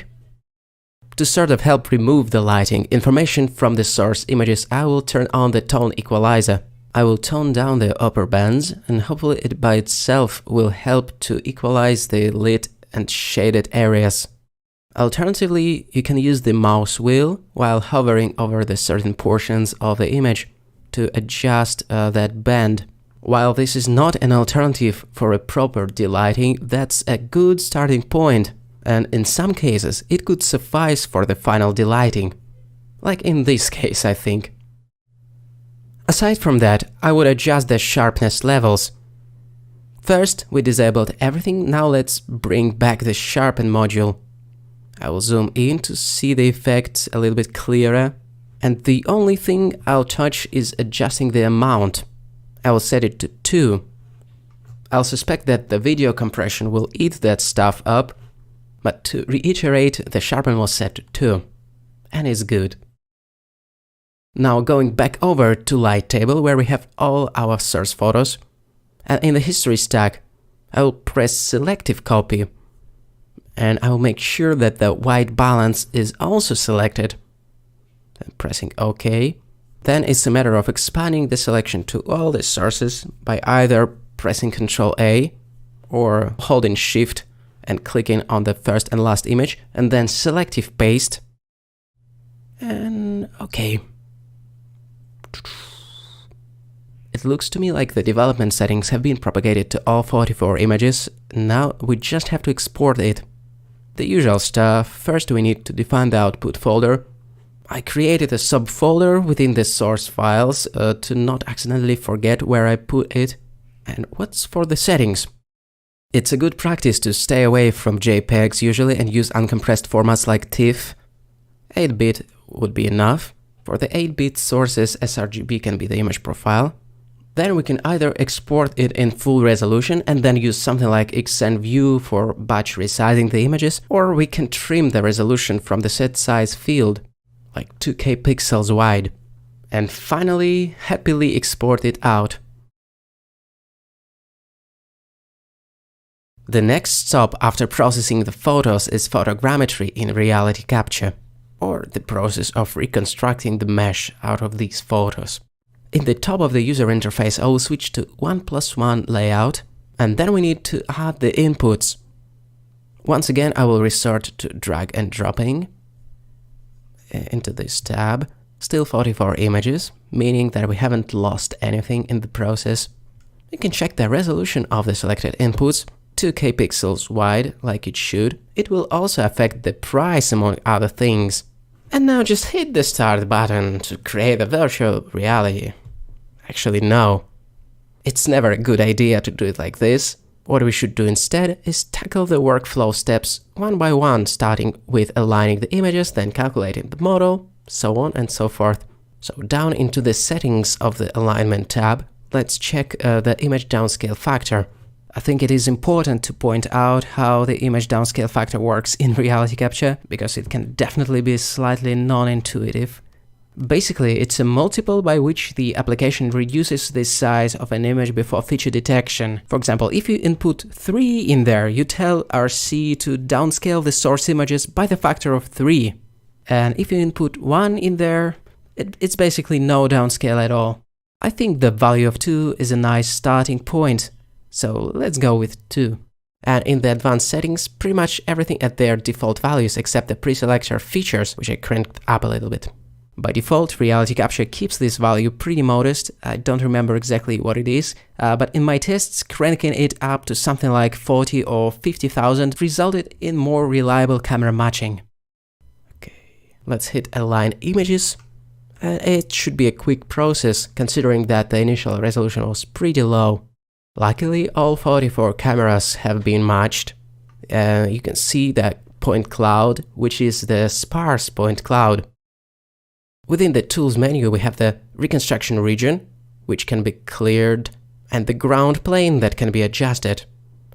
To sort of help remove the lighting information from the source images, I will turn on the tone equalizer. I will tone down the upper bands, and hopefully it by itself will help to equalize the lit and shaded areas. Alternatively, you can use the mouse wheel while hovering over the certain portions of the image to adjust that band. While this is not an alternative for a proper delighting, that's a good starting point, and in some cases it could suffice for the final delighting. Like in this case, I think. Aside from that, I would adjust the sharpness levels. First, we disabled everything, now let's bring back the sharpen module. I will zoom in to see the effects a little bit clearer, and the only thing I'll touch is adjusting the amount. I will set it to 2. I'll suspect that the video compression will eat that stuff up, but to reiterate, the sharpen was set to 2, and it's good. Now going back over to Light Table, where we have all our source photos, and in the history stack, I will press Selective Copy, and I will make sure that the white balance is also selected. Then pressing OK. Then it's a matter of expanding the selection to all the sources by either pressing Ctrl A or holding Shift and clicking on the first and last image, and then Selective Paste. And OK. It looks to me like the development settings have been propagated to all 44 images. Now we just have to export it. The usual stuff. First we need to define the output folder. I created a subfolder within the source files to not accidentally forget where I put it. And what's for the settings? It's a good practice to stay away from JPEGs usually and use uncompressed formats like TIFF. 8-bit would be enough. For the 8-bit sources, sRGB can be the image profile. Then we can either export it in full resolution and then use something like XNView for batch resizing the images, or we can trim the resolution from the set size field, like 2K pixels wide, and finally happily export it out. The next stop after processing the photos is photogrammetry in Reality Capture, or the process of reconstructing the mesh out of these photos. In the top of the user interface, I will switch to 1+1 layout, and then we need to add the inputs. Once again, I will resort to drag and dropping into this tab. Still 44 images, meaning that we haven't lost anything in the process. You can check the resolution of the selected inputs, 2K pixels wide, like it should. It will also affect the price, among other things. And now just hit the start button to create a virtual reality. Actually, no. It's never a good idea to do it like this. What we should do instead is tackle the workflow steps one by one, starting with aligning the images, then calculating the model, so on and so forth. So down into the settings of the alignment tab, let's check the image downscale factor. I think it is important to point out how the image downscale factor works in Reality Capture, because it can definitely be slightly non-intuitive. Basically, it's a multiple by which the application reduces the size of an image before feature detection. For example, if you input 3 in there, you tell RC to downscale the source images by the factor of 3. And if you input 1 in there, it's basically no downscale at all. I think the value of 2 is a nice starting point. So let's go with 2. And in the advanced settings, pretty much everything at their default values except the preselector features, which I cranked up a little bit. By default, Reality Capture keeps this value pretty modest. I don't remember exactly what it is, but in my tests, cranking it up to something like 40 or 50,000 resulted in more reliable camera matching. Okay, let's hit Align Images. It should be a quick process, considering that the initial resolution was pretty low. Luckily, all 44 cameras have been matched. You can see that point cloud, which is the sparse point cloud. Within the Tools menu, we have the Reconstruction region, which can be cleared, and the ground plane that can be adjusted.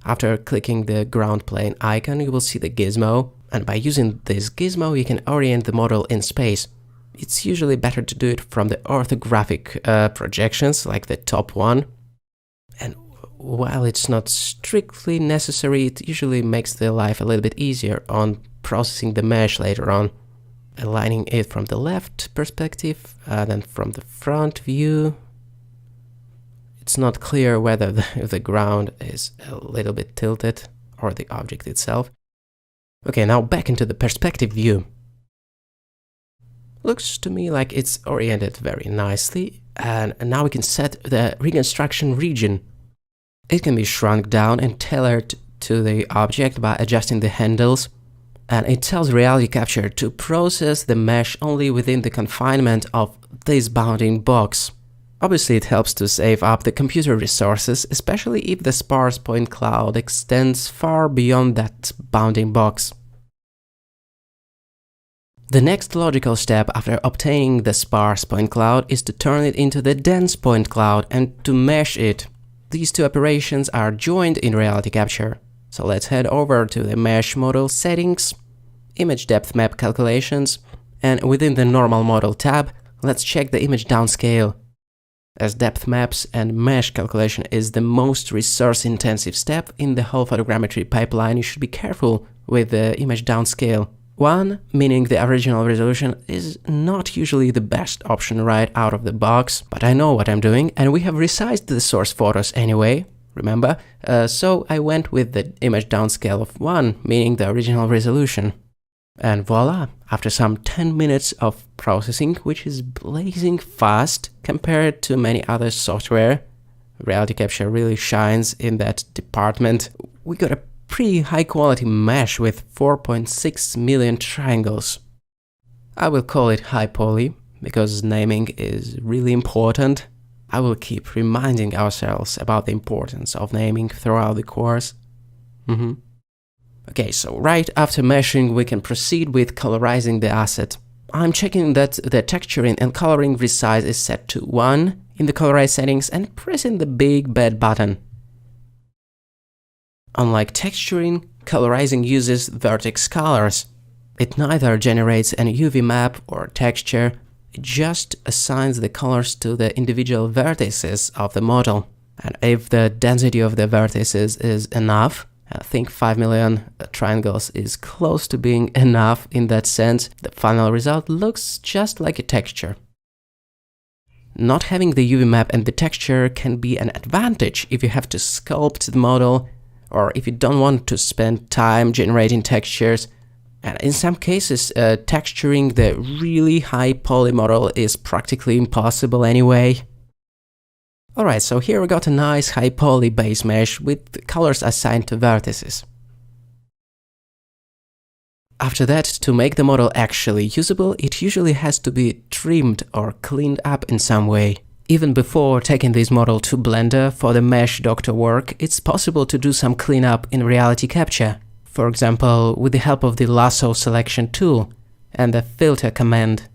After clicking the ground plane icon, you will see the gizmo, and by using this gizmo, you can orient the model in space. it's usually better to do it from the orthographic projections, like the top one. And while it's not strictly necessary, it usually makes the life a little bit easier on processing the mesh later on. Aligning it from the left perspective, then from the front view. It's not clear whether the ground is a little bit tilted or the object itself. Okay, now back into the perspective view. Looks to me like it's oriented very nicely, and now we can set the reconstruction region. It can be shrunk down and tailored to the object by adjusting the handles, and it tells Reality Capture to process the mesh only within the confinement of this bounding box. Obviously, it helps to save up the computer resources, especially if the sparse point cloud extends far beyond that bounding box. The next logical step after obtaining the sparse point cloud is to turn it into the dense point cloud and to mesh it. These two operations are joined in Reality Capture. So let's head over to the Mesh Model Settings, Image Depth Map Calculations, and within the Normal Model tab, let's check the image downscale. As depth maps and mesh calculation is the most resource-intensive step in the whole photogrammetry pipeline, you should be careful with the image downscale. 1, meaning the original resolution, is not usually the best option right out of the box, but I know what I'm doing, and we have resized the source photos anyway, remember? So I went with the image downscale of 1, meaning the original resolution. And voila, after some 10 minutes of processing, which is blazing fast compared to many other software, Reality Capture really shines in that department, we got a pretty high quality mesh with 4.6 million triangles. I will call it high poly because naming is really important. I will keep reminding ourselves about the importance of naming throughout the course. Okay, so right after meshing, we can proceed with colorizing the asset. I'm checking that the texturing and coloring resize is set to 1 in the colorize settings and pressing the big bad button. Unlike texturing, colorizing uses vertex colors. It neither generates an UV map or texture, it just assigns the colors to the individual vertices of the model. And if the density of the vertices is enough, I think 5 million triangles is close to being enough in that sense, the final result looks just like a texture. Not having the UV map and the texture can be an advantage if you have to sculpt the model, or if you don't want to spend time generating textures. And in some cases, texturing the really high poly model is practically impossible anyway. Alright, so here we got a nice high poly base mesh with colors assigned to vertices. After that, to make the model actually usable, it usually has to be trimmed or cleaned up in some way. Even before taking this model to Blender for the mesh doctor work, it's possible to do some cleanup in Reality Capture. For example, with the help of the lasso selection tool and the filter command.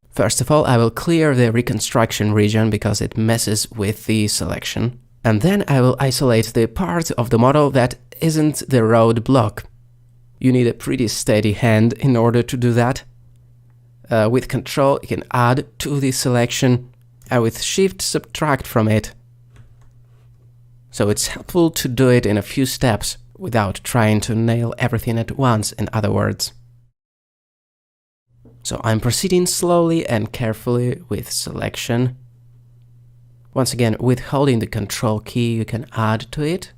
First of all, I will clear the reconstruction region because it messes with the selection. And then I will isolate the part of the model that isn't the road block. You need a pretty steady hand in order to do that. With Control, you can add to the selection, and with Shift, subtract from it. So it's helpful to do it in a few steps without trying to nail everything at once, in other words. So I'm proceeding slowly and carefully with selection. Once again, with holding the Control key, you can add to it.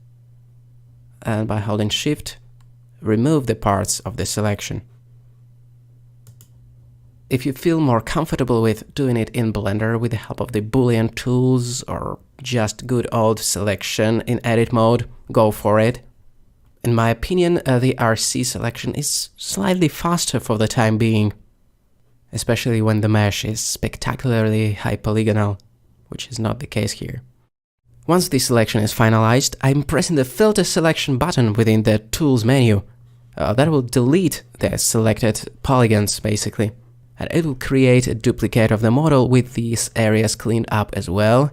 And by holding Shift, remove the parts of the selection. If you feel more comfortable with doing it in Blender with the help of the Boolean tools or just good old selection in edit mode, go for it. In my opinion, the RC selection is slightly faster for the time being, especially when the mesh is spectacularly high polygonal, which is not the case here. Once the selection is finalized, I'm pressing the Filter Selection button within the Tools menu. That will delete the selected polygons, basically. And it will create a duplicate of the model with these areas cleaned up as well.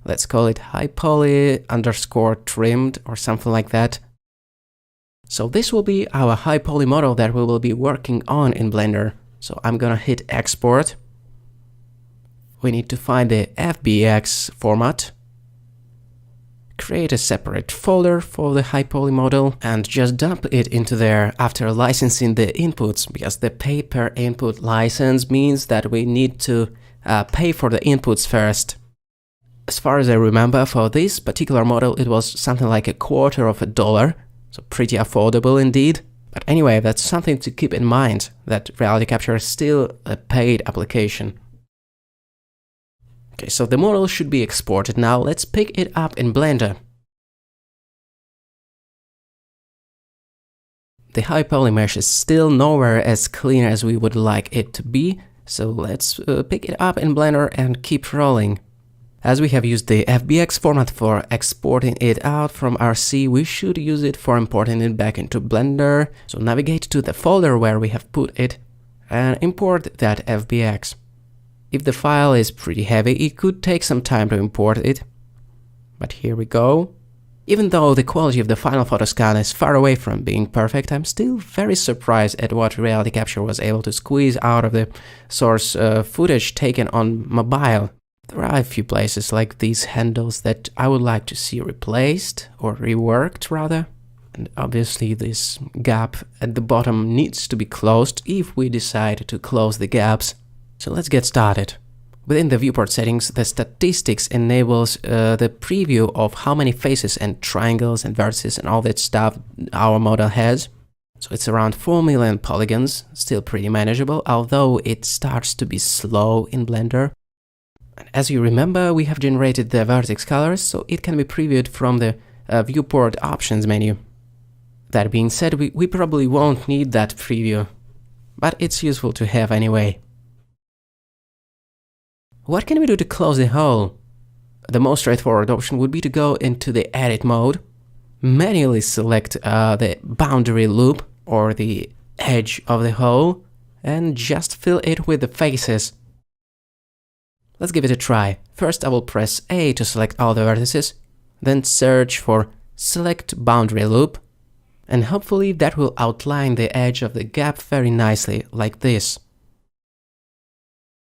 Let's call it high poly _ trimmed or something like that. So this will be our high poly model that we will be working on in Blender. So I'm gonna hit export, we need to find the FBX format, create a separate folder for the high poly model, and just dump it into there after licensing the inputs, because the pay per input license means that we need to pay for the inputs first. As far as I remember, for this particular model it was something like $0.25, so pretty affordable indeed. But anyway, that's something to keep in mind, that Reality Capture is still a paid application. Okay, so the model should be exported now. Let's pick it up in Blender. The high poly mesh is still nowhere as clean as we would like it to be, so let's pick it up in Blender and keep rolling. As we have used the FBX format for exporting it out from RC, we should use it for importing it back into Blender. So navigate to the folder where we have put it and import that FBX. If the file is pretty heavy, it could take some time to import it. But here we go. Even though the quality of the final photoscan is far away from being perfect, I'm still very surprised at what Reality Capture was able to squeeze out of the source footage taken on mobile. There are a few places like these handles that I would like to see replaced, or reworked rather. And obviously this gap at the bottom needs to be closed if we decide to close the gaps. So let's get started. Within the viewport settings, the statistics enables the preview of how many faces and triangles and vertices and all that stuff our model has. So it's around 4 million polygons, still pretty manageable, although it starts to be slow in Blender. As you remember, we have generated the vertex colors, so it can be previewed from the viewport options menu. That being said, we probably won't need that preview, but it's useful to have anyway. What can we do to close the hole? The most straightforward option would be to go into the edit mode, manually select the boundary loop or the edge of the hole, and just fill it with the faces. Let's give it a try. First I will press A to select all the vertices, then search for Select Boundary Loop, and hopefully that will outline the edge of the gap very nicely, like this.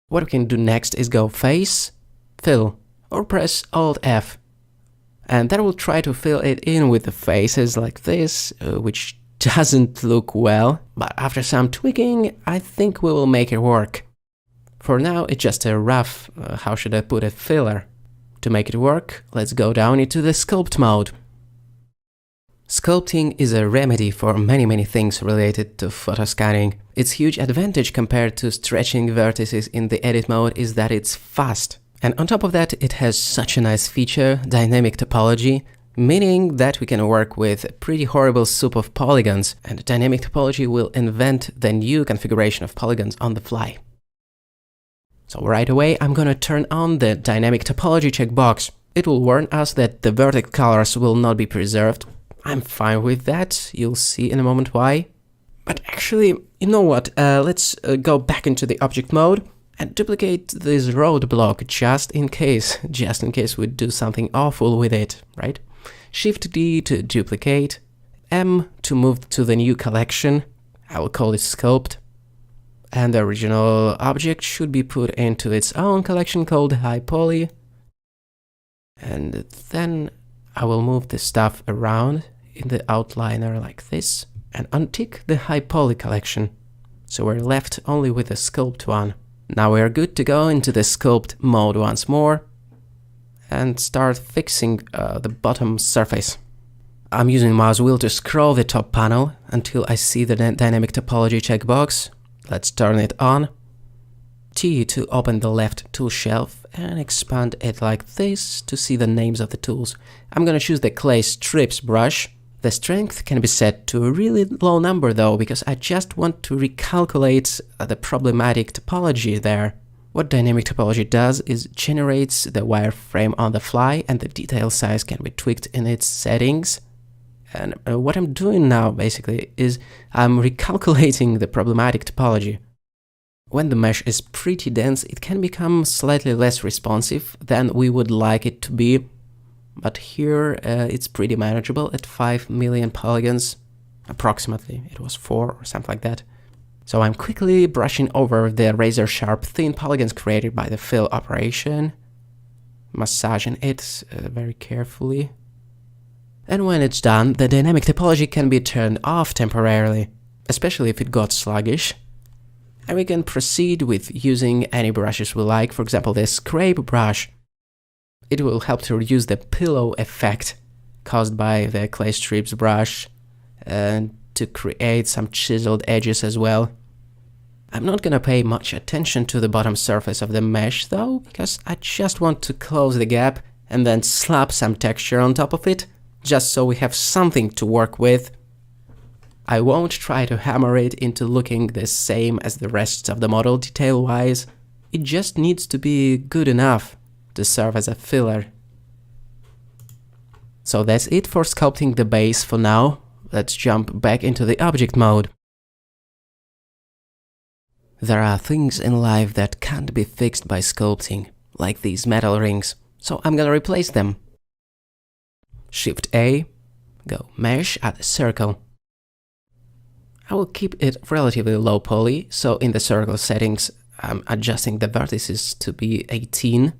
What we can do next is go Face, Fill, or press Alt F, and that will try to fill it in with the faces like this, which doesn't look well, but after some tweaking I think we will make it work. For now, it's just a rough, how should I put it, filler. To make it work, let's go down into the Sculpt mode. Sculpting is a remedy for many things related to photoscanning. Its huge advantage compared to stretching vertices in the edit mode is that it's fast. And on top of that, it has such a nice feature, dynamic topology, meaning that we can work with a pretty horrible soup of polygons, and dynamic topology will invent the new configuration of polygons on the fly. So right away, I'm gonna turn on the dynamic topology checkbox. It will warn us that the vertex colors will not be preserved. I'm fine with that, you'll see in a moment why. But actually, you know what, let's go back into the object mode and duplicate this roadblock just in case we do something awful with it, right? Shift D to duplicate, M to move to the new collection, I will call it Sculpt. And the original object should be put into its own collection called High Poly. And then I will move the stuff around in the outliner like this and untick the High Poly collection. So we're left only with the Sculpt one. Now we're good to go into the Sculpt mode once more and start fixing the bottom surface. I'm using mouse wheel to scroll the top panel until I see the dynamic topology checkbox. Let's turn it on. T to open the left tool shelf and expand it like this to see the names of the tools. I'm gonna choose the Clay Strips brush. The strength can be set to a really low number though, because I just want to recalculate the problematic topology there. What dynamic topology does is generates the wireframe on the fly, and the detail size can be tweaked in its settings. And what I'm doing now basically is I'm recalculating the problematic topology. When the mesh is pretty dense, it can become slightly less responsive than we would like it to be, but here it's pretty manageable at 5 million polygons, approximately. It was 4 or something like that. So I'm quickly brushing over the razor-sharp thin polygons created by the fill operation, massaging it very carefully. And when it's done, the dynamic topology can be turned off temporarily, especially if it got sluggish. And we can proceed with using any brushes we like, for example the scrape brush. It will help to reduce the pillow effect caused by the clay strips brush and to create some chiseled edges as well. I'm not gonna pay much attention to the bottom surface of the mesh though, because I just want to close the gap and then slap some texture on top of it, just so we have something to work with. I won't try to hammer it into looking the same as the rest of the model detail-wise. It just needs to be good enough to serve as a filler. So that's it for sculpting the base for now. Let's jump back into the object mode. There are things in life that can't be fixed by sculpting, like these metal rings, so I'm gonna replace them. Shift A, go Mesh, add a circle. I will keep it relatively low poly, so in the circle settings I'm adjusting the vertices to be 18.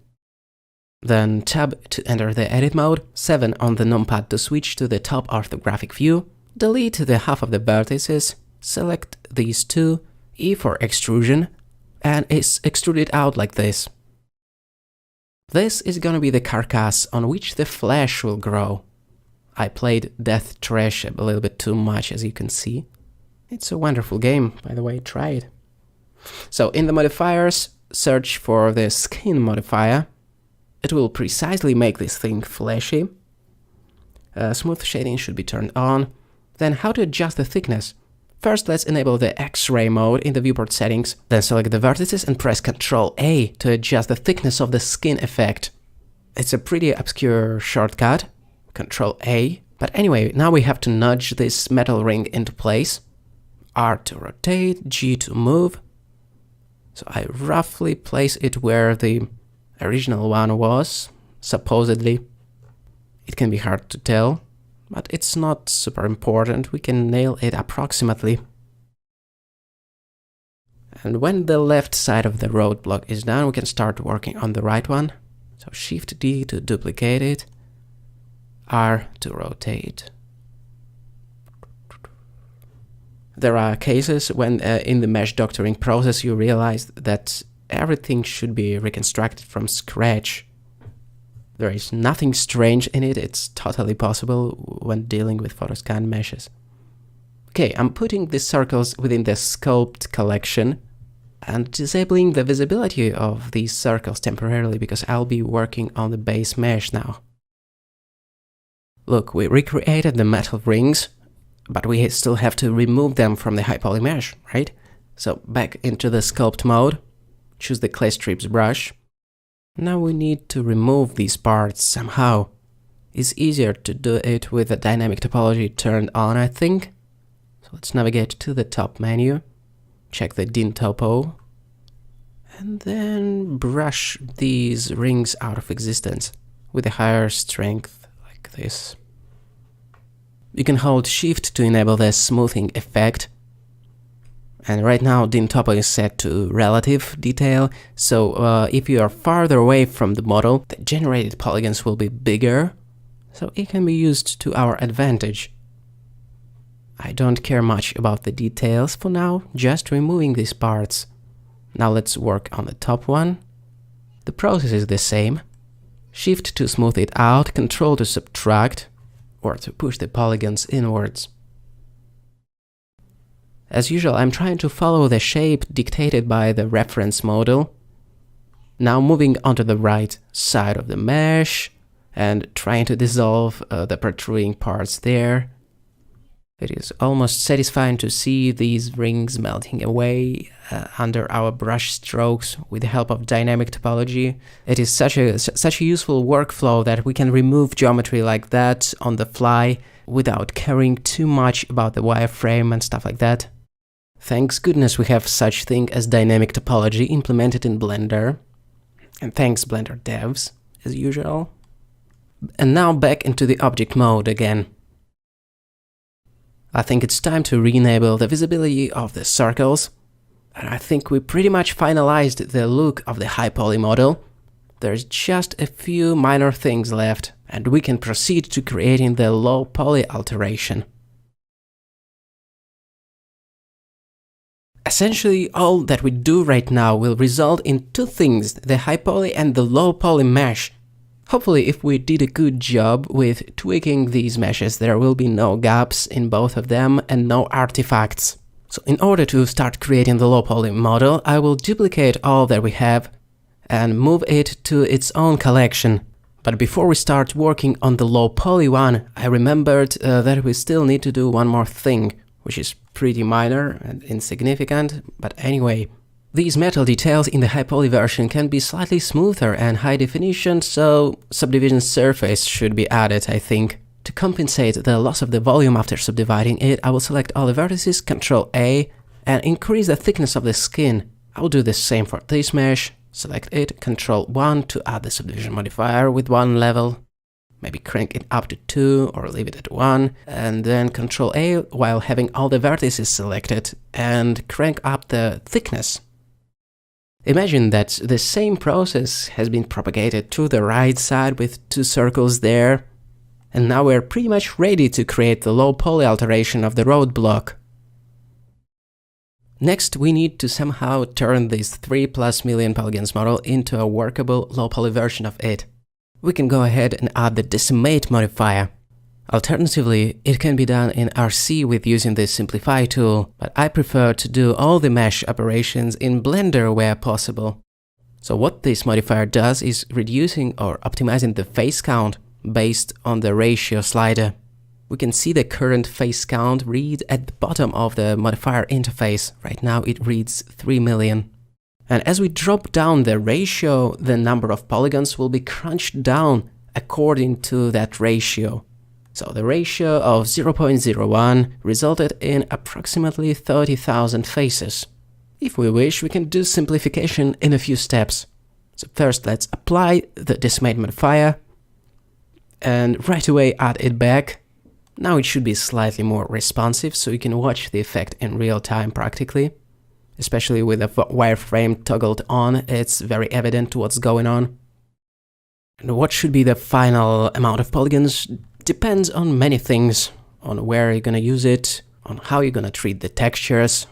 Then Tab to enter the edit mode, 7 on the numpad to switch to the top orthographic view, delete the half of the vertices, select these two, E for extrusion, and it's extruded out like this. This is gonna be the carcass on which the flesh will grow. I played Death Trash a little bit too much, as you can see. It's a wonderful game, by the way, try it. So in the modifiers, search for the skin modifier. It will precisely make this thing fleshy. Smooth shading should be turned on. Then how to adjust the thickness? First, let's enable the X-ray mode in the viewport settings, then select the vertices and press Ctrl A to adjust the thickness of the skin effect. It's a pretty obscure shortcut, Ctrl A, but anyway, now we have to nudge this metal ring into place. R to rotate, G to move. So I roughly place it where the original one was, supposedly. It can be hard to tell, but it's not super important, we can nail it approximately. And when the left side of the roadblock is done, we can start working on the right one. So Shift D to duplicate it, R to rotate. There are cases when in the mesh doctoring process you realize that everything should be reconstructed from scratch. There is nothing strange in it, it's totally possible when dealing with Photoscan meshes. Okay, I'm putting the circles within the Sculpt collection and disabling the visibility of these circles temporarily because I'll be working on the base mesh now. Look, we recreated the metal rings, but we still have to remove them from the high poly mesh, right? So back into the Sculpt mode, choose the Clay Strips brush. Now we need to remove these parts somehow. It's easier to do it with the dynamic topology turned on, I think. So let's navigate to the top menu, check the DIN topo, and then brush these rings out of existence with a higher strength like this. You can hold Shift to enable the smoothing effect. And right now DIN topo is set to relative detail, so if you are farther away from the model, the generated polygons will be bigger, so it can be used to our advantage. I don't care much about the details for now, just removing these parts. Now let's work on the top one. The process is the same. Shift to smooth it out, Ctrl to subtract, or to push the polygons inwards. As usual, I'm trying to follow the shape dictated by the reference model. Now moving onto the right side of the mesh and trying to dissolve the protruding parts there. It is almost satisfying to see these rings melting away under our brush strokes with the help of dynamic topology. It is such a useful workflow that we can remove geometry like that on the fly without caring too much about the wireframe and stuff like that. Thanks goodness we have such thing as dynamic topology implemented in Blender. And thanks Blender devs, as usual. And now back into the object mode again. I think it's time to re-enable the visibility of the circles. And I think we pretty much finalized the look of the high poly model. There's just a few minor things left, and we can proceed to creating the low poly alteration. Essentially, all that we do right now will result in two things, the high poly and the low poly mesh. Hopefully, if we did a good job with tweaking these meshes, there will be no gaps in both of them and no artifacts. So in order to start creating the low poly model, I will duplicate all that we have and move it to its own collection. But before we start working on the low poly one, I remembered that we still need to do one more thing, which is pretty minor and insignificant, but anyway. These metal details in the high poly version can be slightly smoother and high definition, so subdivision surface should be added, I think. To compensate the loss of the volume after subdividing it, I will select all the vertices, Ctrl A, and increase the thickness of the skin. I will do the same for this mesh, select it, Ctrl 1 to add the subdivision modifier with one level. Maybe crank it up to 2 or leave it at 1, and then Ctrl A while having all the vertices selected and crank up the thickness. Imagine that the same process has been propagated to the right side with two circles there, and now we're pretty much ready to create the low poly alteration of the roadblock. Next, we need to somehow turn this 3+ million polygons model into a workable low poly version of it. We can go ahead and add the decimate modifier. Alternatively, it can be done in RC with using the Simplify tool, but I prefer to do all the mesh operations in Blender where possible. So what this modifier does is reducing or optimizing the face count based on the ratio slider. We can see the current face count read at the bottom of the modifier interface. Right now it reads 3 million. And as we drop down the ratio, the number of polygons will be crunched down according to that ratio. So the ratio of 0.01 resulted in approximately 30,000 faces. If we wish, we can do simplification in a few steps. So first let's apply the decimate modifier and right away add it back. Now it should be slightly more responsive, so you can watch the effect in real time practically. Especially with the wireframe toggled on, it's very evident what's going on. And what should be the final amount of polygons depends on many things, on where you're gonna use it, on how you're gonna treat the textures,